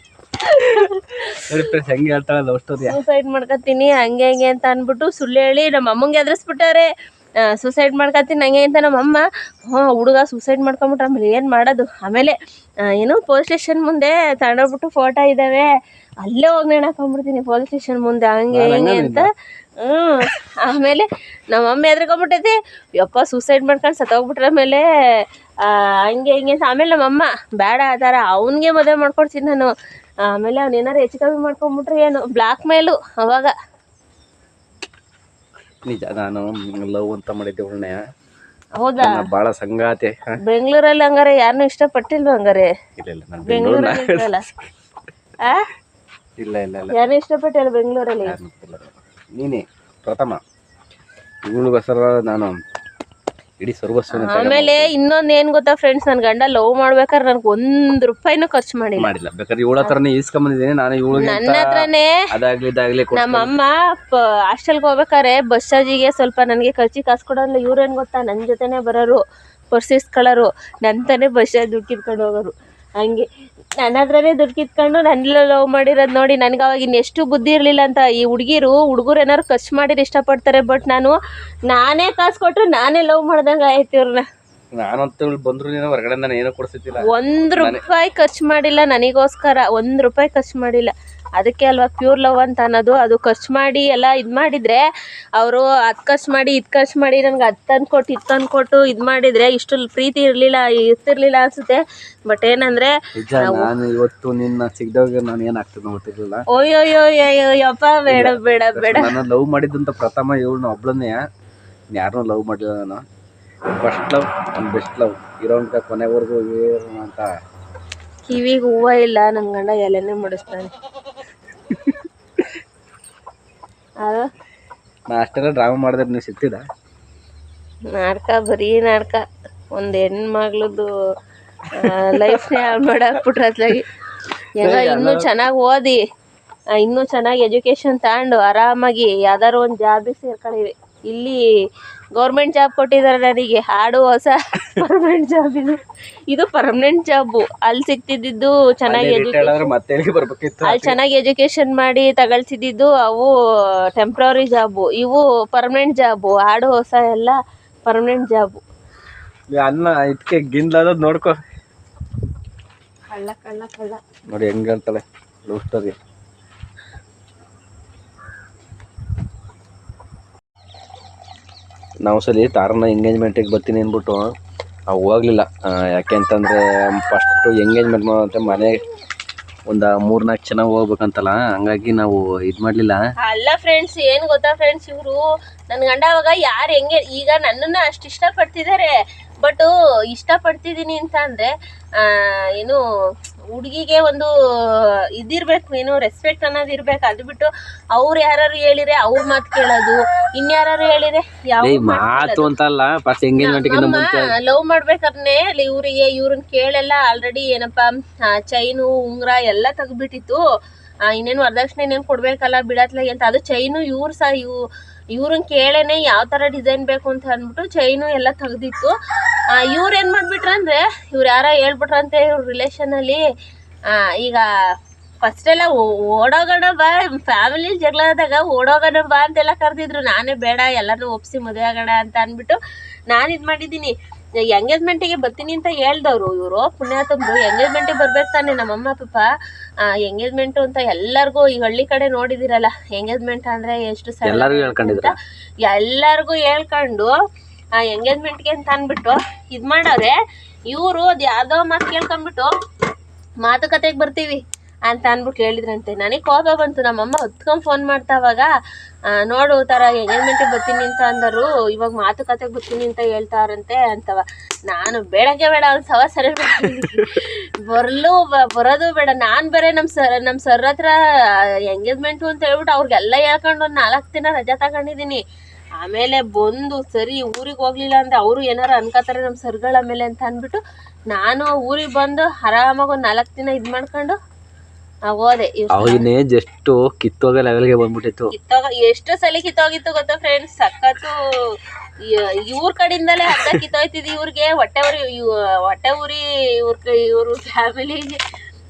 ಹೆಂಗೆ ಹೇಳ್ತಾಳೆ ಲವ್ ಸ್ಟೋರಿ, ಸೂಸೈಡ್ ಮಾಡ್ಕೊತೀನಿ ಹಂಗೆ ಹಿಂಗೆ ಅಂತ ಅಂದ್ಬಿಟ್ಟು ಸುಳ್ಳು ಹೇಳಿ ನಮ್ಮ ಅಮ್ಮಂಗೆ ಎದುರಿಸ್ಬಿಟ್ಟಾರೆ. ಸೂಸೈಡ್ ಮಾಡ್ಕೊತೀನಿ ಹಂಗೆ ಅಂತ ನಮ್ಮಮ್ಮ ಹುಡುಗ ಸೂಸೈಡ್ ಮಾಡ್ಕೊಂಬಿಟ್ರೆ ಆಮೇಲೆ ಏನು ಮಾಡೋದು. ಆಮೇಲೆ ಏನು ಪೊಲೀಸ್ ಸ್ಟೇಷನ್ ಮುಂದೆ ತಗೊಂಡೋಗ್ಬಿಟ್ಟು ಫೋಟೋ ಇದ್ದಾವೆ, ಅಲ್ಲೇ ಹೋಗಿ ನೇಣಾಕೊಂಡ್ಬಿಡ್ತೀನಿ ಪೊಲೀಸ್ ಸ್ಟೇಷನ್ ಮುಂದೆ ಹಂಗೆ ಹಿಂಗೆ ಅಂತ. ಆಮೇಲೆ ನಮ್ಮಮ್ಮ ಎದ್ರಕೊಂಬಿಟ್ಟೈತಿ, ಯಪ್ಪ ಸೂಸೈಡ್ ಮಾಡ್ಕೊಂಡು ಸತ್ತೋಗ್ಬಿಟ್ರೆ ಆಮೇಲೆ ಹಂಗೆ ಹಿಂಗೆ ಅಂತ. ಆಮೇಲೆ ನಮ್ಮಮ್ಮ ಬೇಡ ಆ ಥರ ಅವನಿಗೆ ಮದುವೆ ಮಾಡ್ಕೊಡ್ತೀನಿ ನಾನು. ಆಮೇಲೆ ಅವನೇನಾರು ಹೆಚ್ಚು ಕಮ್ಮಿ ಮಾಡ್ಕೊಂಬಿಟ್ರೆ ಏನು ಬ್ಲಾಕ್ ಮೇಲು ಅವಾಗ. ನಿಜ ನಾನು ಲವ್ ಅಂತ ಮಾಡಿದ್ದೆ ಒಳ್ಳೆ. ಹೌದಾ? ಭಾಳ ಸಂಗಾತಿ. ಬೆಂಗಳೂರಲ್ಲಿ ಹಂಗಾರೆ ಯಾರನ್ನೂ ಇಷ್ಟಪಟ್ಟಿಲ್ವ ಹಂಗಾರೆ? ಇಲ್ಲ ಇಲ್ಲ ನಾನು ಬೆಂಗಳೂರಲ್ಲಿ ಇರ್ತಲ್ಲ ಇಲ್ಲ ಇಲ್ಲ ಇಲ್ಲ ಯಾರನ್ನೂ ಇಷ್ಟಪಟ್ಟಿಲ್ಲ ಬೆಂಗಳೂರಲ್ಲಿ? ನೀನೇ ಪ್ರಥಮ ಇವಳಿಗೋಸ್ಕರ ನಾನು ಇಡೀ ಸರ್ವಸ್ವ ಆಮೇಲೆ ಇನ್ನೊಂದು ಏನು ಗೊತ್ತಾ ಫ್ರೆಂಡ್ಸ್, ನನ್ನ ಗಂಡ ಲವ್ ಮಾಡ್ಬೇಕಾದ್ರೆ ನನಗೆ ₹1 ಖರ್ಚು ಮಾಡಿಲ್ಲ. ಬೇಕಾದ್ರೆ ಇವಳ ಹತ್ರನೇ ಈಸ್ಕೊಂಬಂದಿದ್ದೀನಿ ನಾನು. ಇವಳಿಗೆ ನನ್ನ ಹತ್ರನೇ ಅದಾಗ್ಲಿ ಇದಾಗ್ಲಿ ನಮ್ಮಮ್ಮ ಹಾಸ್ಟೆಲ್ಗೆ ಹೋಗ್ಬೇಕಾರೆ ಬಸ್ ಚಾರ್ಜಿಗೆ ಸ್ವಲ್ಪ ನನಗೆ ಖರ್ಚಿಗೆ ಕಾಸು ಕೊಡೋಲ್ಲ. ಇವ್ರೇನು ಗೊತ್ತಾ, ನನ್ನ ಜೊತೆನೇ ಬರೋರು, ಪರ್ಸ್ ಇಸ್ಕೊಳ್ಳೋರು, ನನ್ನ ತಾನೇ ಬಸ್ ಚಾರ್ಜ್ ದುಡ್ಡು ಕಿತ್ಕೊಂಡು ಹೋಗೋರು. ಹಂಗೆ ನನ್ನ ಹತ್ರನೇ ದುಡ್ಡು ಕಿತ್ಕೊಂಡು ನನ್ನೆಲ್ಲ ಲವ್ ಮಾಡಿರೋದು ನೋಡಿ. ನನಗೆ ಅವಾಗ ಇನ್ನೆಷ್ಟು ಬುದ್ಧಿ ಇರಲಿಲ್ಲ ಅಂತ. ಈ ಹುಡುಗರು ಏನಾದ್ರು ಖರ್ಚು ಮಾಡಿದ್ರೆ ಇಷ್ಟಪಡ್ತಾರೆ, ಬಟ್ ನಾನೇ ಕಾಸು ಕೊಟ್ಟರೆ ನಾನೇ ಲವ್ ಮಾಡ್ದಂಗೆ ಆಯ್ತು ಇವ್ರನ್ನ. ನಾನಂತ ಬಂದ್ರು ನೀನು ಹೊರಗಡೆ ನಾನು ಏನೋ ಕೊಡಿಸ್ತಿಲ್ಲ. ₹1 ಖರ್ಚು ಮಾಡಿಲ್ಲ ನನಗೋಸ್ಕರ, ₹1 ಖರ್ಚು ಮಾಡಿಲ್ಲ. ಅದಕ್ಕೆ ಅಲ್ವಾ ಪ್ಯೂರ್ ಲವ್ ಅಂತ ಅನ್ನೋದು. ಅದು ಖರ್ಚು ಮಾಡಿ ಎಲ್ಲ ಇದು ಮಾಡಿದರೆ ಅವರು ಅದು ಖರ್ಚು ಮಾಡಿ ಇದು ಖರ್ಚು ಮಾಡಿ ನನಗೆ ಅದು ತಂದುಕೊಟ್ಟು ಇದು ತಂದುಕೊಟ್ಟು ಇದು ಮಾಡಿದರೆ ಇಷ್ಟು ಪ್ರೀತಿ ಇರ್ತಿರ್ಲಿಲ್ಲ ಅನಿಸುತ್ತೆ. ಬಟ್ ಏನಂದರೆ ನಾನು ಇವತ್ತು ನಿನ್ನ ಸಿಗ್ದಾಗ ನಾನು ಏನಾಗ್ತದೆ ಗೊತ್ತಿರಲಿಲ್ಲ. ಅಯ್ಯೋ ಯಪ್ಪ ಬೇಡ ಬೇಡ ಬೇಡ. ನಾನು ಲವ್ ಮಾಡಿದ್ದಂತ ಪ್ರಥಮ ಇವಳನ್ನ ಒಬ್ಳನ್ನೇ, ಯಾರನ್ನೂ ಲವ್ ಮಾಡಿಲ್ಲ ನಾನು. ಫಸ್ಟ್ ಲವ್ ಒಂದು ಬೆಸ್ಟ್ ಲವ್ ಇರೋಂಥ ಕೊನೆವರೆಗೂ ಅಂತ. ಕಿವಿಗೆ ಹೂವು ಇಲ್ಲ, ನನ್ನ ಗಂಡ ಎಲೆನೇ ಮುಡಿಸ್ತಾನೆ. ನಾ ಅಷ್ಟೆಲ್ಲ ಡ್ರಾಮಾ ಮಾಡಿದ್ರೆ ನೀವು ಸಿಗ್ತಿದ್ದ? ನಾಟಕ ಬರೀ ನಾಟಕ. ಒಂದು ಹೆಣ್ಮಗ್ಳದ್ದು ಲೈಫ್ನೇ ಹಾಳು ಮಾಡಾಕ್ಬಿಟ್ರೆ ಅತ್ಲಾಗಿ. ಇನ್ನೂ ಚೆನ್ನಾಗಿ ಓದಿ, ಇನ್ನೂ ಚೆನ್ನಾಗಿ ಎಜುಕೇಷನ್ ತಗೊಂಡು ಆರಾಮಾಗಿ ಯಾವ್ದಾದ್ರು ಒಂದು ಜಾಬಿಗೆ ಸೇರ್ಕೊಂಡಿವಿ. ಇಲ್ಲಿ ಗೌರ್ಮೆಂಟ್ ಜಾಬ್ ಕೊಟ್ಟಿದ್ದಾರೆ ನನಗೆ, ಹಾಡು ಹೊಸ ಪರ್ಮನೆಂಟ್ ಜಾಬ್. ಇದು ಪರ್ಮನೆಂಟ್ ಜಾಬು. ಅಲ್ಲಿ ಸಿಗ್ತಿದ್ದು ಚೆನ್ನಾಗಿ ಅಲ್ಲಿ ಚೆನ್ನಾಗಿ ಎಜುಕೇಷನ್ ಮಾಡಿ ತಗೊಳ್ತಿದ್ದು ಅವು ಟೆಂಪ್ರವರಿ ಜಾಬು, ಇವು ಪರ್ಮನೆಂಟ್ ಜಾಬು. ಹಾಡು ಹೊಸ ಎಲ್ಲ ಪರ್ಮನೆಂಟ್ ಜಾಬು. ಅನ್ನ ಇದಕ್ಕೆ ಗಿಂದ್ಲೋದು ನೋಡ್ಕೊ. ಕಳ್ಳ ಕಳ್ಳ ಕಳ್ಳ ನೋಡಿ ಹೆಂಗೆ ಹೇಳ್ತಾಳೆ ಲವ್ ಸ್ಟೋರಿ. ನಾವು ಸಲ ತಾರನ ಎಂಗೇಜ್ಮೆಂಟಿಗೆ ಬರ್ತೀನಿ ಅಂದ್ಬಿಟ್ಟು ನಾವು ಹೋಗಲಿಲ್ಲ. ಯಾಕೆ ಅಂತಂದರೆ ಫಸ್ಟು ಎಂಗೇಜ್ಮೆಂಟ್ ಮಾಡೋಂಥ ಮನೆ ಒಂದು 3-4 ಜನ ಹೋಗ್ಬೇಕಂತಲ್ಲ, ಹಂಗಾಗಿ ನಾವು ಇದು ಮಾಡಲಿಲ್ಲ. ಅಲ್ಲ ಫ್ರೆಂಡ್ಸ್, ಏನು ಗೊತ್ತಾ ಫ್ರೆಂಡ್ಸ್, ಇವರು ನನ್ನ ಗಂಡ ಅವಾಗ ಯಾರು ಹೆಂಗೆ ಈಗ ನನ್ನನ್ನು ಅಷ್ಟು ಇಷ್ಟಪಡ್ತಿದ್ದಾರೆ. ಬಟ್ ಇಷ್ಟಪಡ್ತಿದ್ದೀನಿ ಅಂತ ಅಂದರೆ ಏನು ಹುಡುಗಿಗೆ ಒಂದು ಇದಿರಬೇಕು, ಏನು ರೆಸ್ಪೆಕ್ಟ್ ಅನ್ನೋದು ಇರಬೇಕು. ಅದು ಬಿಟ್ಟು ಅವ್ರು ಯಾರು ಹೇಳಿದ್ರೆ ಅವ್ರ ಮಾತು ಕೇಳೋದು, ಇನ್ಯಾರು ಹೇಳಿದ್ರೆ ಯಾವ ಮಾತು ಅಂತಲ್ಲ. ಫಸ್ಟ್ ಎಂಗೇಜ್ಮೆಂಟ್ ಲವ್ ಮಾಡ್ಬೇಕಾದ್ರೆ ಇವ್ರನ್ನ ಕೇಳೆಲ್ಲ ಆಲ್ರೆಡಿ ಏನಪ್ಪ ಚೈನು ಉಂಗುರ ಎಲ್ಲ ತೆಗ್ದ್ಬಿಟ್ಟಿತ್ತು. ಇನ್ನೇನು ವರದಕ್ಷಿಣೆ ಇನ್ನೇನು ಕೊಡ್ಬೇಕಲ್ಲ ಬಿಡತ್ಲಾಗೆ ಅಂತ. ಅದು ಚೈನು ಇವ್ರನ್ನ ಕೇಳೇನೆ ಯಾವ ಥರ ಡಿಸೈನ್ ಬೇಕು ಅಂತ ಅಂದ್ಬಿಟ್ಟು ಚೈನು ಎಲ್ಲ ತೆಗ್ದಿತ್ತು. ಇವ್ರು ಏನು ಮಾಡಿಬಿಟ್ರೆ ಅಂದರೆ ಇವ್ರು ಯಾರೋ ಹೇಳ್ಬಿಟ್ರಂತೆ ಇವ್ರ ರಿಲೇಷನಲ್ಲಿ. ಈಗ ಫಸ್ಟೆಲ್ಲ ಓಡೋಗೋಣ ಬಾ, ಫ್ಯಾಮಿಲಿ ಜಗಳ ಆದಾಗ ಓಡೋಗೋಣ ಬಾ ಅಂತೆಲ್ಲ ಕರೆದಿದ್ರು. ನಾನೇ ಬೇಡ ಎಲ್ಲನೂ ಒಪ್ಪಿಸಿ ಮದುವೆ ಆಗೋಣ ಅಂತ ಅಂದ್ಬಿಟ್ಟು ನಾನು ಇದು ಮಾಡಿದ್ದೀನಿ. ಎಂಗೇಜ್ಮೆಂಟಿಗೆ ಬರ್ತೀನಿ ಅಂತ ಹೇಳ್ದವ್ರು ಇವರು ಪುಣ್ಯಾತಂದ್ರು. ಎಂಗೇಜ್ಮೆಂಟಿಗೆ ಬರ್ಬೇಕು ತಾನೆ ನಮ್ಮಮ್ಮ ಪಾಪ. ಎಂಗೇಜ್ಮೆಂಟು ಅಂತ ಎಲ್ಲರಿಗೂ ಈ ಹಳ್ಳಿ ಕಡೆ ನೋಡಿದಿರಲ್ಲ, ಎಂಗೇಜ್ಮೆಂಟ್ ಅಂದರೆ ಎಷ್ಟು ಎಲ್ಲರಿಗೂ ಹೇಳ್ಕೊಂಡು ಎಂಗೇಜ್ಮೆಂಟ್ಗೆ ಅಂತ ಅಂದ್ಬಿಟ್ಟು ಇದು ಮಾಡವ್ರೆ. ಇವರು ಅದು ಯಾವುದೋ ಮಾತು ಕೇಳ್ಕೊಂಡ್ಬಿಟ್ಟು ಮಾತುಕತೆಗೆ ಬರ್ತೀವಿ, ಅಂತ ಅಂದ್ಬಿಟ್ಟು ಹೇಳಿದ್ರಂತೆ. ನನಗೆ ಕೋಪ ಬಂತು. ನಮ್ಮಮ್ಮ ಹೊತ್ಕೊಂಡ್ ಫೋನ್ ಮಾಡ್ತಾವಾಗ ನೋಡು ಥರ ಎಂಗೇಜ್ಮೆಂಟಿಗೆ ಬರ್ತೀನಿ ಅಂತ ಅಂದರು, ಇವಾಗ ಮಾತುಕತೆಗೆ ಬರ್ತೀನಿ ಅಂತ ಹೇಳ್ತಾರಂತೆ ಅಂತವ. ನಾನು ಬೇಡಕ್ಕೆ ಬೇಡ ಅವ್ನು ಸರಿ ಬರೋದು ಬೇಡ. ನಾನು ಬೇರೆ ನಮ್ಮ ಸರ್ ಹತ್ರ ಎಂಗೇಜ್ಮೆಂಟು ಅಂತ ಹೇಳ್ಬಿಟ್ಟು ಅವ್ರಿಗೆಲ್ಲ ಹೇಳ್ಕೊಂಡು ಒಂದು 4 ದಿನ ರಜಾ ತಗೊಂಡಿದ್ದೀನಿ. ಆಮೇಲೆ ಬಂದು ಸರಿ ಊರಿಗೆ ಹೋಗ್ಲಿಲ್ಲ ಅಂದ್ರೆ ಅವರು ಏನಾರು ಅನ್ಕೋತಾರೆ ನಮ್ಮ ಸರ್ಗಳ ಮೇಲೆ ಅಂತ ಅಂದ್ಬಿಟ್ಟು ನಾನು ಊರಿಗೆ ಬಂದು ಆರಾಮಾಗಿ ಒಂದು 4 ದಿನ ಇದು ಮಾಡ್ಕೊಂಡು ಹೋದೆ. ಅವಾಗಿನೇ ಜಸ್ಟ್ ಕಿತ್ತೋಗ ಲೆವೆಲ್ಗೆ ಬಂದ್ಬಿಟ್ಟಿತ್ತು. ಎಷ್ಟು ಸಲ ಕಿತ್ತೋಗಿತ್ತು ಗೊತ್ತಾ ಫ್ರೆಂಡ್ಸ್, ಸಖತ್ತು. ಇವ್ರ ಕಡೆಯಿಂದಲೇ ಅರ್ಧ ಕಿತ್ತೋಯ್ತಿದ್. ಇವ್ರಿಗೆ ಹೊಟ್ಟೆ ಊರಿ ಇವ್ರ ಫ್ಯಾಮಿಲಿಗೆ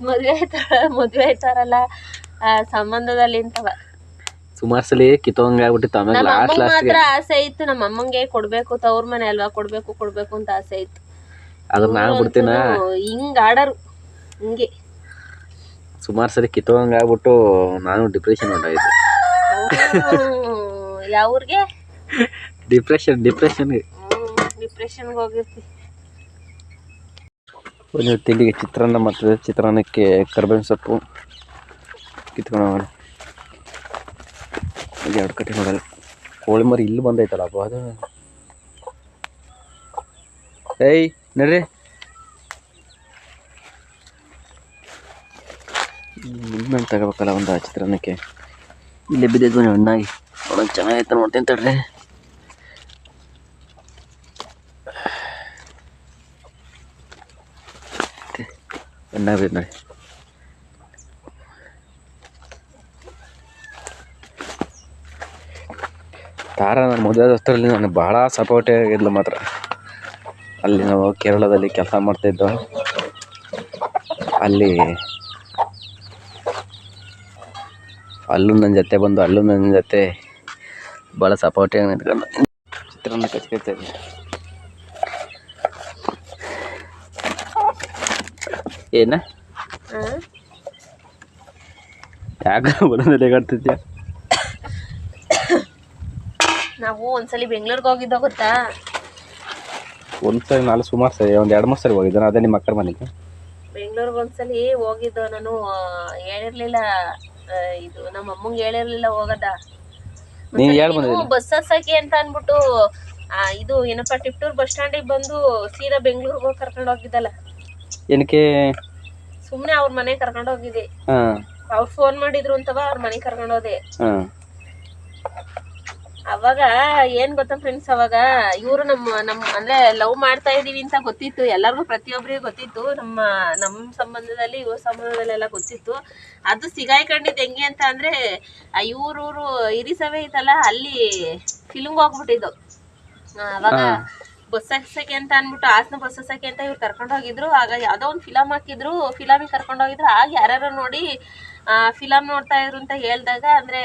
ಮದ್ವೆ ಆಯ್ತಾರಲ್ಲ ಸಂಬಂಧದಲ್ಲಿ ಇಂತವ ಸುಮಾರು ಸಲ ಕಿತ್ತೋಂಗ ಆಗ್ಬಿಟ್ಟಿತ್ತು. ಆಮೇಲೆ ಲಾಸ್ಟ್ ಮಾತ್ರ ಆಸೆ ಇತ್ತು ನಮ್ಮ ಅಮ್ಮಂಗೆ ಕೊಡ್ಬೇಕು, ತವ್ರ ಮನೆ ಅಲ್ವಾ, ಕೊಡ್ಬೇಕು ಅಂತ ಆಸೆ ಇತ್ತು. ಅದ್ರ ನಾನು ಬಿಡ್ತೀನ ಹಿಂಗ್ ಆಡರು ಹಿಂಗೆ ಸುಮಾರು ಸರಿ ಕಿತ್ತೋಂಗ ಆಗ್ಬಿಟ್ಟು ನಾನು ಡಿಪ್ರೆಷನ್ ಹೊಂಟಾಗಿದ್ದೆ. ಯಾವ್ರಿಗೆ ಡಿಪ್ರೆಷನ್ಗೆ ಹೋಗಿರ್ತಿ. ಒಂದು ತಿಂಡಿಗೆ ಚಿತ್ರಾನ್ನ ಮಾಡ್ತದೆ. ಚಿತ್ರಾನ್ನಕ್ಕೆ ಕರ್ಬೇವಿನ ಸೊಪ್ಪು ಕಿತ್ಕೊಂಡು 2 ಕಟ್ಟಿ ನೋಡಲ್ಲ. ಕೋಳಿ ಮರಿ ಇಲ್ಲಿ ಬಂದೈತಲ್ಲ ಅಪ್ಪ ಅದು. ಏಯ್ ನಡ್ರಿ, ನಿಮ್ಮನ್ನು ತಗೋಬೇಕಲ್ಲ ಒಂದು ಚಿತ್ರಾನ್ನಕ್ಕೆ. ಇಲ್ಲೇ ಬಿದ್ದಿದ್ದು ಹಣ್ಣಾಗಿ ನೋಡೋಕೆ ಚೆನ್ನಾಗೈತೆ, ನೋಡ್ತೀನಿ ತಡ್ರಿ. ಹಣ್ಣಾಗಿ ಬಿದ್ದು ನೋಡಿ. ತಾರ ನಾನು ಮದುವೆ ಹೊತ್ತರಲ್ಲಿ ನನಗೆ ಭಾಳ ಸಪೋರ್ಟ್ ಆಗಿದ್ಲು ಮಾತ್ರ. ಅಲ್ಲಿ ನಾವು ಕೇರಳದಲ್ಲಿ ಕೆಲಸ ಮಾಡ್ತಾಯಿದ್ದೋ, ಅಲ್ಲಿ ಅಲ್ಲೂ ನನ್ನ ಜೊತೆ ಬಂದು ಅಲ್ಲೂ ನನ್ನ ಜೊತೆ ಭಾಳ ಸಪೋರ್ಟಿಯಾಗಿ ನಿಂತ್ಕೊಂಡು ಚಿತ್ರಾನ್ನ ಕಚ್ಕೊಳ್ತಾ ಇದ್ದೆ. ಏನ ಯಾಕೆ ಬರೋದಲ್ಲಿ ಕಾಡ್ತಿದ್ಯಾ? ನಾವು ಒಂದ್ಸಲಿ ಬೆಂಗಳೂರಿಗೆ ಹೋಗಿದ್ದೋ ಗೊತ್ತಾ? ಒಂದ್ಸರಿ ನಾಳೆ ಸುಮಾರು ಸರಿ 1-2-3 ಸರಿ ಹೋಗಿದ್ದೆ. ಅದೇ ನಿಮ್ಮ ಅಕ್ಕರ ಮನೆಗೆ ಬೆಂಗಳೂರಿಗೆ ಒಂದ್ಸಲಿ ಹೋಗಿದ್ದು. ನಾನು ಹೇಳಿರ್ಲಿಲ್ಲ, ಇದು ನಮ್ಮ ಅಮ್ಮಂಗೆ ಹೇಳಿರ್ಲಿಲ್ಲ ಹೋಗದ. ಬಸ್ ಹತ್ಸಕ್ಕೆ ಅಂತ ಅನ್ಬಿಟ್ಟು ಇದು ಏನಪ್ಪ ಟಿಪ್ಟೂರ್ ಬಸ್ ಸ್ಟ್ಯಾಂಡಿಗೆ ಬಂದು ಸೀದಾ ಬೆಂಗಳೂರಿಗೆ ಹೋಗಿ ಕರ್ಕೊಂಡು ಹೋಗಿದ್ದಲ್ಲ. ಏನಕ್ಕೆ? ಸುಮ್ನೆ ಅವ್ರ ಮನೆಗೆ ಕರ್ಕೊಂಡು ಹೋಗಿದ್ದೆ. ಅವ್ರು ಫೋನ್ ಮಾಡಿದ್ರು ಅಂತವ, ಅವ್ರ ಮನೆಗೆ ಕರ್ಕೊಂಡು ಹೋದೆ. ಅವಾಗ ಏನ್ ಗೊತ್ತಾ ಫ್ರೆಂಡ್ಸ್, ಅವಾಗ ಇವರು ನಮ್ಮ ಅಂದ್ರೆ ಲವ್ ಮಾಡ್ತಾ ಇದೀವಿ ಅಂತ ಗೊತ್ತಿತ್ತು ಎಲ್ಲರಿಗೂ, ಪ್ರತಿಯೊಬ್ಬರಿಗೂ ಗೊತ್ತಿತ್ತು. ನಮ್ಮ ಸಂಬಂಧದಲ್ಲಿ ಇವ್ರ ಸಂಬಂಧದಲ್ಲಿ ಎಲ್ಲ ಗೊತ್ತಿತ್ತು. ಅದು ಸಿಗಾಯ್ಕೊಂಡಿದ್ದು ಹೆಂಗೆ ಅಂತ ಅಂದ್ರೆ ಇವ್ರೂರು ಹಿರಿಸಭೆ ಐತಲ್ಲ, ಅಲ್ಲಿ ಫಿಲ್ಮ್ಗೆ ಹೋಗ್ಬಿಟ್ಟಿದ್ದು. ಅವಾಗ ಬಸ್ ಹತ್ಸಕ್ಕೆ ಅಂತ ಅನ್ಬಿಟ್ಟು ಹಾಸನ ಬಸ್ ಹತ್ಸಕ್ಕೆ ಅಂತ ಇವ್ರು ಕರ್ಕೊಂಡು ಹೋಗಿದ್ರು. ಆಗ ಯಾವ್ದೋ ಒಂದು ಫಿಲಮ್ ಹಾಕಿದ್ರು, ಫಿಲಮಿಗೆ ಕರ್ಕೊಂಡು ಹೋಗಿದ್ರು. ಆಗ ಯಾರ್ಯಾರು ನೋಡಿ ಫಿಲಮ್ ನೋಡ್ತಾ ಇದ್ರು ಅಂತ ಹೇಳ್ದಾಗ ಅಂದ್ರೆ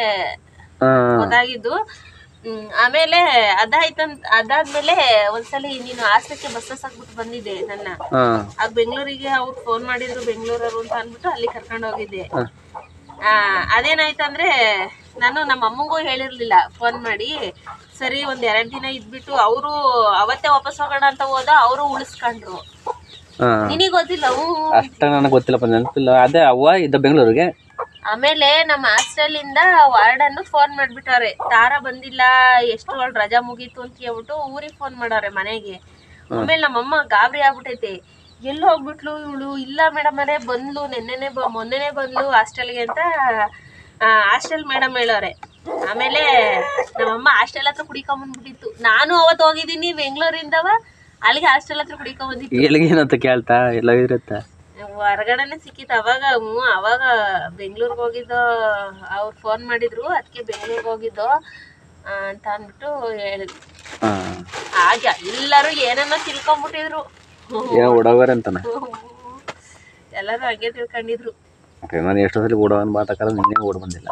ಗೊತ್ತಾಗಿದ್ದು. ಆಮೇಲೆ ಅದಾದ್ಮೇಲೆ ಒಂದ್ಸಲಿ ನೀನು ಹಾಸನಕ್ಕೆ ಬಸ್ ಹಾಕ್ಬಿಟ್ಟು ಬಂದಿದ್ದೆ ನನ್ನ. ಆಗ ಬೆಂಗಳೂರಿಗೆ ಅವ್ರು ಫೋನ್ ಮಾಡಿದ್ರು, ಬೆಂಗಳೂರವ್ರು ಅಂತ ಅಂದ್ಬಿಟ್ಟು ಅಲ್ಲಿ ಕರ್ಕೊಂಡು ಹೋಗಿದ್ದೆ. ಅದೇನಾಯ್ತಂದ್ರೆ ನಾನು ನಮ್ಮ ಅಮ್ಮಂಗೂ ಹೇಳಿರ್ಲಿಲ್ಲ, ಫೋನ್ ಮಾಡಿ ಸರಿ 1-2 ದಿನ ಇದ್ಬಿಟ್ಟು ಅವರು ಅವತ್ತೇ ವಾಪಸ್ ಹೋಗೋಣ ಅಂತ ಹೋದ, ಅವರು ಉಳಿಸ್ಕೊಂಡ್ರು. ನಿನಗೆ ಗೊತ್ತಿಲ್ಲ? ಅಷ್ಟ ನನಗೆ ಗೊತ್ತಿಲ್ಲಪ್ಪ, ನೆನಪಿಲ್ಲ. ಅದೇ ಅವ್ವ ಇದ್ದ ಬೆಂಗಳೂರಿಗೆ. ಆಮೇಲೆ ನಮ್ಮ ಹಾಸ್ಟೆಲ್ ಇಂದ ವಾರ್ಡನ್ ಫೋನ್ ಮಾಡ್ಬಿಟ್ಟಾರೆ, ತಾರ ಬಂದಿಲ್ಲ, ಎಷ್ಟು ರಜಾ ಮುಗೀತು ಅಂತ ಹೇಳ್ಬಿಟ್ಟು ಊರಿಗೆ ಫೋನ್ ಮಾಡಾರೆ ಮನೆಗೆ. ಆಮೇಲೆ ನಮ್ಮಮ್ಮ ಗಾಬರಿ ಆಗ್ಬಿಟ್ಟೈತೆ, ಎಲ್ಲಿ ಹೋಗ್ಬಿಟ್ಲು ಇವಳು? ಇಲ್ಲ ಮೇಡಮ್ ಅರೇ ಬಂದ್ಲು, ಮೊನ್ನೆನೆ ಬಂದ್ಲು ಹಾಸ್ಟೆಲ್ಗೆ ಅಂತ ಹಾಸ್ಟೆಲ್ ಮೇಡಮ್ ಹೇಳೋರೆ. ಆಮೇಲೆ ನಮ್ಮಮ್ಮ ಹಾಸ್ಟೆಲ್ ಹತ್ರ ಕುಡಿಕೊಂಬಂದ್ಬಿಟ್ಟಿತ್ತು. ನಾನು ಅವತ್ತು ಹೋಗಿದ್ದೀನಿ ಬೆಂಗಳೂರಿಂದವ ಅಲ್ಲಿಗೆ ಹಾಸ್ಟೆಲ್ ಹತ್ರ ಕುಡಿಕೊಂಬಂದಿತ್ತು. ಎಲ್ಲಿಗೇನಂತ ಕೇಳ್ತಾ ಎಲ್ಲ ಇರತ್ತ, ಹೊರಗಡೆನೆ ಸಿಕ್ಕಿತ್ತು. ಅವಾಗ ಬೆಂಗಳೂರಿಗೆ ಹೋಗಿದ್ದೋ, ಅವ್ರು ಫೋನ್ ಮಾಡಿದ್ರು, ಅದಕ್ಕೆ ಬೆಂಗಳೂರಿಗೆ ಹೋಗಿದ್ದೋ ಅಂತ ಅಂದ್ಬಿಟ್ಟು ಹೇಳಿದ್ರು. ಆಗ ಎಲ್ಲರೂ ಏನನ್ನ ತಿಳ್ಕೊಂಬಿಟ್ಟಿದ್ರು, ಎಲ್ಲರೂ ಹಂಗೆ ತಿಳ್ಕೊಂಡಿದ್ರು. ನಾನು ಎಷ್ಟೋ ಸಲ ಓಡೋನ್ ಮಾತಾಕಲ್ಲ, ನಿನ್ನೆ ಓಡ್ ಬಂದಿಲ್ಲ.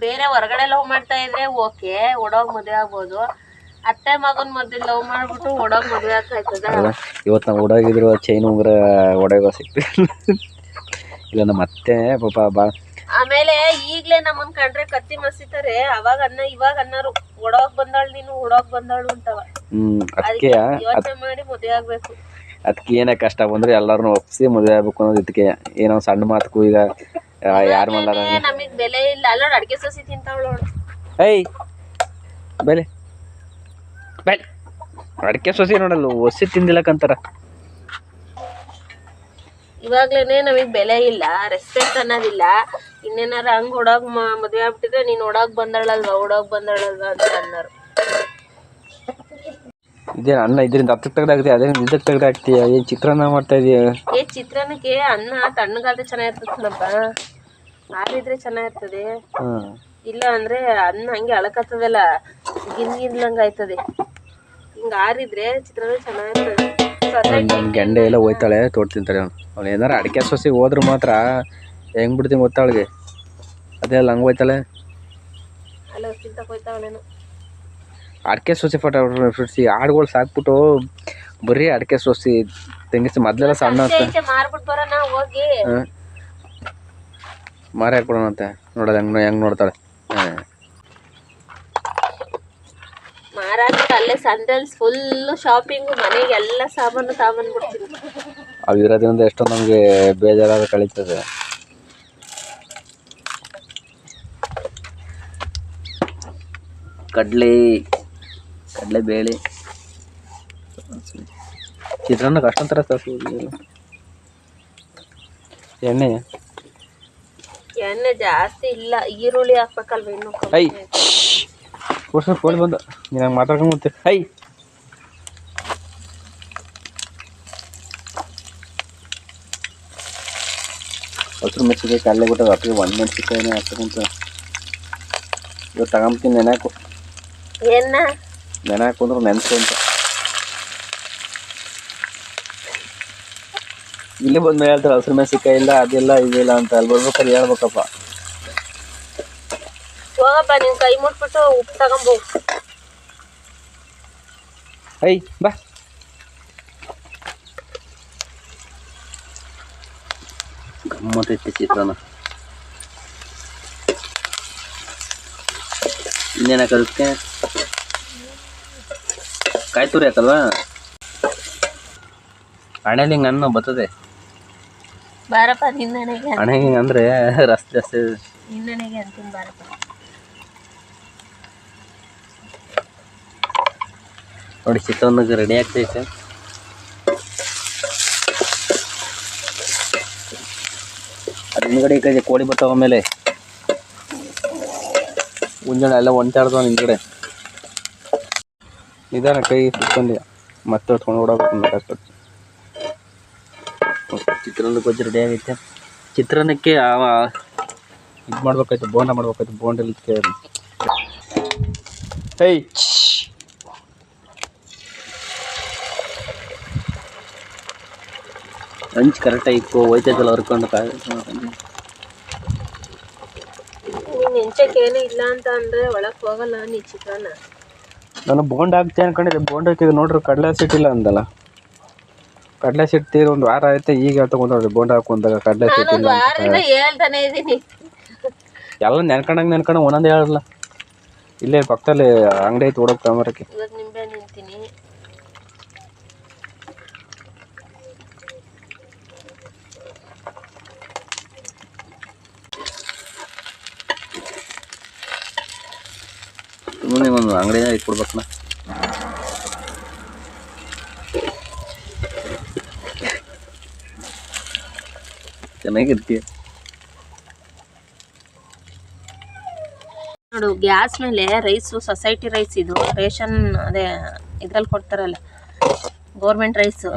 ಬೇರೆ ಹೊರಗಡೆ ಲವ್ ಮಾಡ್ತಾ ಇದ್ರೆ ಓಕೆ, ಓಡೋಗ್ ಮದುವೆ ಆಗ್ಬೋದು. ಅತ್ತೆ ಮಗನ್ ಮದ್ವೆ ಲವ್ ಮಾಡ್ಬಿಟ್ಟು ಓಡೋಗ್ ಮದುವೆ ಆಗ್ತಾಯ್ತದ. ಇವತ್ತು ನಾವು ಓಡಾಗಿದ್ರು ಚೈನ್ ಉಂಗ್ರ ಓಡಾಗ ಸಿಕ್ತು ಇಲ್ಲ ನಮ್ಮ ಅತ್ತೆ ಪಾಪ ಬಾ. ಆಮೇಲೆ ಈಗ್ಲೇ ನಮ್ಮನ್ ಕಂಡ್ರೆ ಕತ್ತಿ ಮಸಿತಾರೆ. ಇವಾಗ ಅನ್ನೋರು ಓಡೋಗ್ ಬಂದಾಳು ನೀನು, ಓಡೋಗ್ ಬಂದಾಳು ಅಂತವ. ಅದಕ್ಕೆ ಯೋಚನೆ ಮಾಡಿ ಮದುವೆ ಆಗ್ಬೇಕು. ಅದಕ್ಕೆ ಏನೇ ಕಷ್ಟ ಬಂದ್ರೆ ಎಲ್ಲರನ್ನೂ ಒಪ್ಪಿಸಿ ಮದುವೆ ಆಗ್ಬೇಕು ಅನ್ನೋದು ಇದಕ್ಕೆ. ಏನೋ ಸಣ್ಣ ಮಾತಕ್ಕೂ ಈಗ ಯಾರು ಮಾಡಾರ ನಮಗ್ ಬೆಲೆ ಇಲ್ಲ ಅಲ್ಲ. ಅಡಿಕೆ ಸೋಸಿ ತಿಂತಾವಳು. ಏಯ್ ಬೆಲೆ ಬೆಲೆ ಅಡಿಕೆ ಸೊಸಿ ನೋಡಲ್ಲ ಒಸಿ ತಿಂದಿಲ್ಲಕ್ಕಂತಾರ. ಇವಾಗ್ಲೇನೆ ನಮಗ್ ಬೆಲೆ ಇಲ್ಲ, ರೆಸ್ಪೆಕ್ಟ್ ಅನ್ನೋದಿಲ್ಲ. ಇನ್ನೇನಾರ ಹಂಗ್ ಓಡಾಗ್ ಮದ್ವೆ ಆಗ್ಬಿಟ್ಟಿದ್ರೆ ನೀನ್ ಓಡಾಗ್ ಬಂದಳಲ್ವಾ ಅಂತ ಅನ್ನೋರು. ಇದೇನು ಅನ್ನ ಇದರಿಂದ ಹತ್ತಕ್ಕೆ ತೆಗ್ದಾಗ್ತಿ, ಅದೇನು ಇದಕ್ಕೆ ತೆಗ್ದಾಕ್ತೀಯ? ಏನು ಚಿತ್ರಾನ್ನ ಮಾಡ್ತಾ ಇದೀಯ? ಚಿತ್ರಾನ್ನಕ್ಕೆ ಅನ್ನ ತಣ್ಣಗಾದ್ರೆ ಚೆನ್ನಾಗಿರ್ತದಪ್ಪ, ಆರಿದ್ರೆ ಚೆನ್ನಾಗಿರ್ತದೆ. ಇಲ್ಲ ಅಂದ್ರೆ ಅನ್ನ ಹಂಗೆ ಅಳಕತ್ತದಲ್ಲ, ಗಿನ್ಗಿನ್ಲಂಗ ಆಯ್ತದೆ. ಹಿಂಗ ಆರಿದ್ರೆ ಚಿತ್ರಾನ್ನ ಚೆನ್ನಾಗಿರ್ತದೆ. ನಮ್ಮ ಗಂಡೆ ಎಲ್ಲ ಹೋಯ್ತಾಳೆ ತೋಟ ತಿಂತಾಳೆ. ಅವ್ನು ಏನಾರ ಅಡಿಕೆ ಸೊಸಿ ಹೋದ್ರೆ ಮಾತ್ರ ಹೆಂಗ್ ಬಿಡ್ತೀನಿ ಗೊತ್ತಾವಳಿಗೆ. ಅದೆಲ್ಲ ಹಂಗೆ ಹೋಯ್ತಾಳೆ. ಅಲ್ಲ ತಿಂತಕ್ಕೆ ಹೋಯ್ತಾವಳೇನು. ಅಡಿಕೆ ಸೊಸಿ ಫ್ರೆಂಡ್ಸ್, ಈ ಆಡುಗಳು ಸಾಕ್ಬಿಟ್ಟು ಬರೀ ಅಡಿಕೆ ಸೊಸಿ ತೆಂಗಿಸಿ ಮೊದಲೆಲ್ಲ ಸಣ್ಣ ಮಾರ್ಬಿಟ್ಟು ಬರೋಣ ಹೋಗಿ. ಮಾರಿ ಹಾಕ್ಬಿಡೋಣ ಅಂತ ನೋಡೋದು ಹೆಂಗ್ ನೋಡ್ತಾಳೆ. ಮಾರಾಟ ಅಲ್ಲೇ ಸಂತೆಲ್ ಫುಲ್ ಶಾಪಿಂಗ್, ಮನೆಗೆ ಎಲ್ಲ ಸಾಮಾನು ತಗೊಂಡ್ಬಿಡ್ತೀನಿ. ಅವು ಇರೋದ್ರಿಂದ ಎಷ್ಟೋ ನಮಗೆ ಬೇಜಾರಾದ ಕಳೀತದೆ. ಕಡಲೆ ಬೇಳೆ ಚಿತ್ರಾನ್ನಕ್ಕೆ ಅಷ್ಟೊಂಥರ ಎಣ್ಣೆ ಜಾಸ್ತಿ ಇಲ್ಲ, ಈರುಳ್ಳಿ ಹಾಕ್ಬೇಕಲ್ವ ಇನ್ನು. ಕೋಳಿ ಬಂದು ನೀನು ಹಂಗೆ ಮಾತಾಡ್ಕೊಂಡ್ಬಿಡ್ತೀವಿ. ಹಸಿರು ಮೆಣಸಿಗೆ ಕಡಲೆ ಬಿಟ್ಟು ಅಪ್ಪಿಗೆ ಒಂದು ಮೆಣಸಿಕಾಯಿನೇ ಹಾಕ್ಬೇಕಂತ ಇವತ್ತು ತಗೊಂಬತ್ತೀನಿ. ನೆನಾಕು ಅಂದ್ರೆ ನೆನ್ಸು ಅಂತ ಇಲ್ಲಿ ಬಂದು ಹೇಳ್ತಾರೆ ಹಸಿರು ಮೆಣಸಿಕಾಯಿ ಇಲ್ಲ, ಅದಿಲ್ಲ ಇದಿಲ್ಲ ಅಂತ. ಅಲ್ಲಿ ಬರ್ಬೇಕಾದ್ರೆ ಹೇಳ್ಬೇಕಪ್ಪ. ಹೋಗಪ್ಪ ನೀನು ಕೈ ಮುಟ್ಬಿಟ್ಟು ಉಪ್ಪು ತಗೊಂಬೋ. ಬಾ ಗಮ್ಮತ್ತೈತಿ ಚಿತ್ರಾನ್ನ. ಇನ್ನೇನು ಹಾಕೋದಕ್ಕೆ ಕಾಯಿ ತುರಿ ಹಾಕಲ್ವಾ? ಹಣೆಲಿ ಹಿಂಗೆ ಅನ್ನ ಬರ್ತದೆ. ಬಾರಪ್ಪ ನಿನ್ನನೆಗೆ. ಹಣೆ ಹಿಂಗೆ ಅಂದರೆ ರಸ್ತೆ ಜಾಸ್ತಿ ನಿನ್ನನೆಗೆ ಅಂತೀನಿ ಬಾರಪ್ಪ. ನೋಡಿ ಚಿತ್ರಾನ್ನಕ್ಕೆ ರೆಡಿ ಆಗ್ತೈತೆ. ಅದು ಹಿಂದ್ಗಡೆ ಈ ಕಡೆ ಕೋಳಿ ಬರ್ತಾವ, ಆಮೇಲೆ ಮುಂಜಾನೆ ಎಲ್ಲ ಒಂಟಾಡ್ತಾವ ಹಿಂದ್ಗಡೆ. ನಿಧಾನ ಕೈ ಸುತ್ಕೊಂಡಿ ಮತ್ತೆ ಹೊತ್ಕೊಂಡು ಓಡಾಡ್ಬೇಕು. ಚಿತ್ರಾನ್ನ ಗೊಜ್ಜು ರೆಡಿ ಆಗೈತೆ. ಚಿತ್ರಾನ್ನಕ್ಕೆ ಇದು ಮಾಡ್ಬೇಕಾಯ್ತು, ಬೋಂಡ ಮಾಡ್ಬೇಕಾಯ್ತು. ಬೋಂಡಲಿಕ್ಕೆ ಹಂಚು ಕರೆಕ್ಟಾಗಿ ಇಕ್ಕು, ಹೋಯ್ತೈತಲ್ಲ ಹರ್ಕೊಂಡು. ನೀನು ಹೆಂಚಕ್ಕೆ ಏನೂ ಇಲ್ಲ ಅಂತ ಅಂದರೆ ಒಳಗೆ ಹೋಗಲ್ಲ ನೀ ಚಿತ್ರಾನ್ನ. ನಾನು ಬೋಂಡ ಹಾಕ್ತೆ ಅನ್ಕೊಂಡಿದ್ದೆ. ಬೋಂಡ ಹಾಕಿದ್ರೆ ನೋಡ್ರಿ ಕಡಲೆ ಸಿಟ್ಟಿಲ್ಲ ಅಂದಲ್ಲ. ಕಡಲೆ ಸಿಟ್ಟು ಒಂದು ವಾರ ಆಯ್ತು. ಈಗ ತಗೊಂಡ್ರಿ ಬೋಂಡ ಹಾಕೊಂಡಾಗ ಕಡಲೆ ಸಿಟ್ಟಿಲ್ಲ ಹೇಳ್ತಾನೆ ಇದ್ದೀನಿ. ಎಲ್ಲ ನೆನ್ಕೊಂಡಂಗೆ ಒಂದೊಂದು ಹೇಳಲ್ಲ. ಇಲ್ಲೇ ಪಕ್ಕದಲ್ಲಿ ಅಂಗಡಿ ಐತೆ, ಓಡೋಕೆ ತಗೊಂಬರಕ್ಕೆ. ಇವಾಗ ನಿಂಬೆ ನಿಂತೀನಿ. ಒಂದು ಅಂಗಡಿನ ಇಟ್ಕೊಡ್ಬೇಕಣ್ಣ. ಚೆನ್ನಾಗಿರ್ತೀಯ ನೋಡು. ಗ್ಯಾಸ್ ಮೇಲೆ ರೈಸು, ಸೊಸೈಟಿ ರೈಸ್, ಇದು ರೇಷನ್ ಅದೇ ಇದ್ರಲ್ಲಿ ಕೊಡ್ತಾರಲ್ಲ ಗೌರ್ಮೆಂಟ್ ರೈಸು,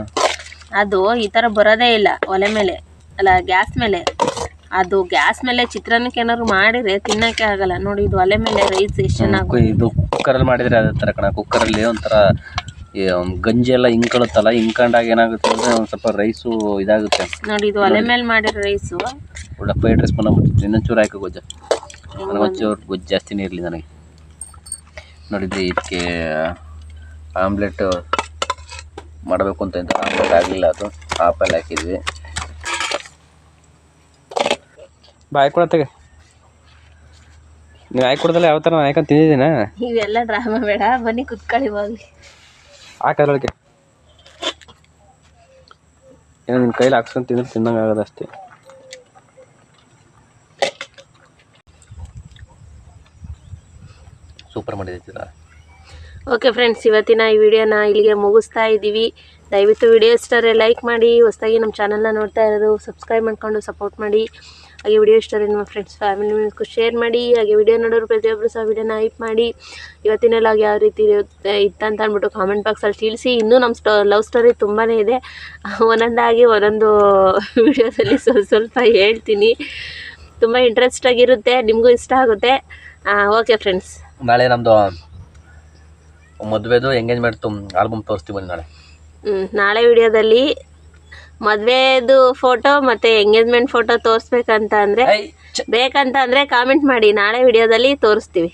ಅದು ಈ ಥರ ಬರೋದೇ ಇಲ್ಲ ಒಲೆ ಮೇಲೆ ಅಲ್ಲ ಗ್ಯಾಸ್ ಮೇಲೆ. ಅದು ಗ್ಯಾಸ್ ಮೇಲೆ ಚಿತ್ರಾನ್ನಕ್ಕೆ ಏನಾದ್ರು ಮಾಡಿದ್ರೆ ತಿನ್ನೋಕ್ಕೆ ಆಗಲ್ಲ. ನೋಡಿ ಇದು ಒಲೆ ಮೇಲೆ ರೈಸ್ ಎಷ್ಟು ಚೆನ್ನಾಗಿ. ಇದು ಕುಕ್ಕರಲ್ಲಿ ಮಾಡಿದರೆ ಅದೇ ಥರ ಕಣ. ಕುಕ್ಕರಲ್ಲಿ ಒಂಥರ ಗಂಜಿ ಎಲ್ಲ ಹಿಂಕೊಳುತ್ತಲ್ಲ, ಹಿಂಕೊಂಡಾಗ ಏನಾಗುತ್ತೆ ಅಂದರೆ ಒಂದು ಸ್ವಲ್ಪ ರೈಸು ಇದಾಗುತ್ತೆ. ನೋಡಿ ಇದು ಒಲೆ ಮೇಲೆ ಮಾಡಿರೋ ರೈಸು ಒಳ್ಳೆ ಫ್ರೈಡ್ ರೈಸ್ ಬಂದ್ಬಿಡ್ತು. ಇನ್ನೊಂಚೂರು ಹಾಕೋ ಗೊಜ್ಜು, ನನಗೊಂಚೂರು ಗೊಜ್ಜು ಜಾಸ್ತಿನೇ ಇರಲಿ ನನಗೆ. ನೋಡಿದ್ದೆ ಇದಕ್ಕೆ ಆಮ್ಲೆಟ್ ಮಾಡಬೇಕು ಅಂತ ಇದ್ದ, ಆಮ್ಲೆಟ್ ಆಗಲಿಲ್ಲ. ಅದು ಆಪಲ್ ಹಾಕಿದ್ವಿ. ಬಾಯ್ ಕೊಡತ್ತಾಗೆ ನೀವು ಆಯ್ಕೆ ಕೊಡೋದಲ್ಲ ಯಾವ ಥರ ಆಯ್ಕೊಂಡು ತಿಂದಿದ್ದೀನ. ಇವೆಲ್ಲ ಡ್ರಾಮಾ ಬೇಡ, ಬನ್ನಿ ಕುತ್ಕೊಳ್ಳಿ ಹೋಗಿ. ಹಾಕೋದ್ರೊಳಗೆ ಏನೋ ನಿನ್ನ ಕೈಲಿ ಹಾಕ್ಸ್ಕೊಂಡು ತಿಂದ್ರೆ ತಿನ್ನಂಗೆ ಆಗೋದು ಅಷ್ಟೇ. ಸೂಪರ್ ಮಾಡಿದ್ದೀರ. ಓಕೆ ಫ್ರೆಂಡ್ಸ್, ಇವತ್ತಿನ ಈ ವಿಡಿಯೋನ ಇಲ್ಲಿಗೆ ಮುಗಿಸ್ತಾ ಇದ್ದೀವಿ. ದಯವಿಟ್ಟು ವಿಡಿಯೋ ಇಷ್ಟರೇ ಲೈಕ್ ಮಾಡಿ, ಹೊಸದಾಗಿ ನಮ್ಮ ಚಾನಲ್ನ ನೋಡ್ತಾ ಇರೋದು ಸಬ್ಸ್ಕ್ರೈಬ್ ಮಾಡ್ಕೊಂಡು ಸಪೋರ್ಟ್ ಮಾಡಿ. ಹಾಗೆ ವಿಡಿಯೋ ಇಷ್ಟರೇ ನಿಮ್ಮ ಫ್ರೆಂಡ್ಸ್ ಫ್ಯಾಮಿಲಿ ಮೆಂಬರ್ಸ್ಗೂ ಶೇರ್ ಮಾಡಿ. ಹಾಗೆ ವಿಡಿಯೋ ನೋಡೋರು ಪ್ರತಿಯೊಬ್ಬರು ಸಹ ವಿಡಿಯೋನ ಹೈಪ್ ಮಾಡಿ. ಇವತ್ತಿನ ಲಾಗ್ ಯಾವ ರೀತಿ ಇತ್ತಂತ ಅಂದ್ಬಿಟ್ಟು ಕಾಮೆಂಟ್ ಬಾಕ್ಸಲ್ಲಿ ತಿಳಿಸಿ. ಇನ್ನೂ ನಮ್ಮ ಲವ್ ಸ್ಟೋರಿ ತುಂಬಾ ಇದೆ, ಒಂದೊಂದಾಗಿ ಒಂದೊಂದು ವಿಡಿಯೋದಲ್ಲಿ ಸ್ವಲ್ಪ ಹೇಳ್ತೀನಿ. ತುಂಬ ಇಂಟ್ರೆಸ್ಟಾಗಿರುತ್ತೆ, ನಿಮಗೂ ಇಷ್ಟ ಆಗುತ್ತೆ. ಓಕೆ ಫ್ರೆಂಡ್ಸ್, ನಾಳೆ ನಮ್ಮದು ಮದುವೆದು ಎಂಗೇಜ್ಮೆಂಟ್ ಆಲ್ಬಮ್ ತೋರಿಸ್ತೀವಿ ಬನ್ನಿ ನಾಳೆ. ನಾಳೆ ವಿಡಿಯೋದಲ್ಲಿ ಮದುವೆದು ಫೋಟೋ ಮತ್ತು ಎಂಗೇಜ್ಮೆಂಟ್ ಫೋಟೋ ತೋರಿಸ್ಬೇಕಂತ ಅಂದರೆ ಬೇಕಂತ ಅಂದರೆ ಕಾಮೆಂಟ್ ಮಾಡಿ, ನಾಳೆ ವಿಡಿಯೋದಲ್ಲಿ ತೋರಿಸ್ತೀವಿ.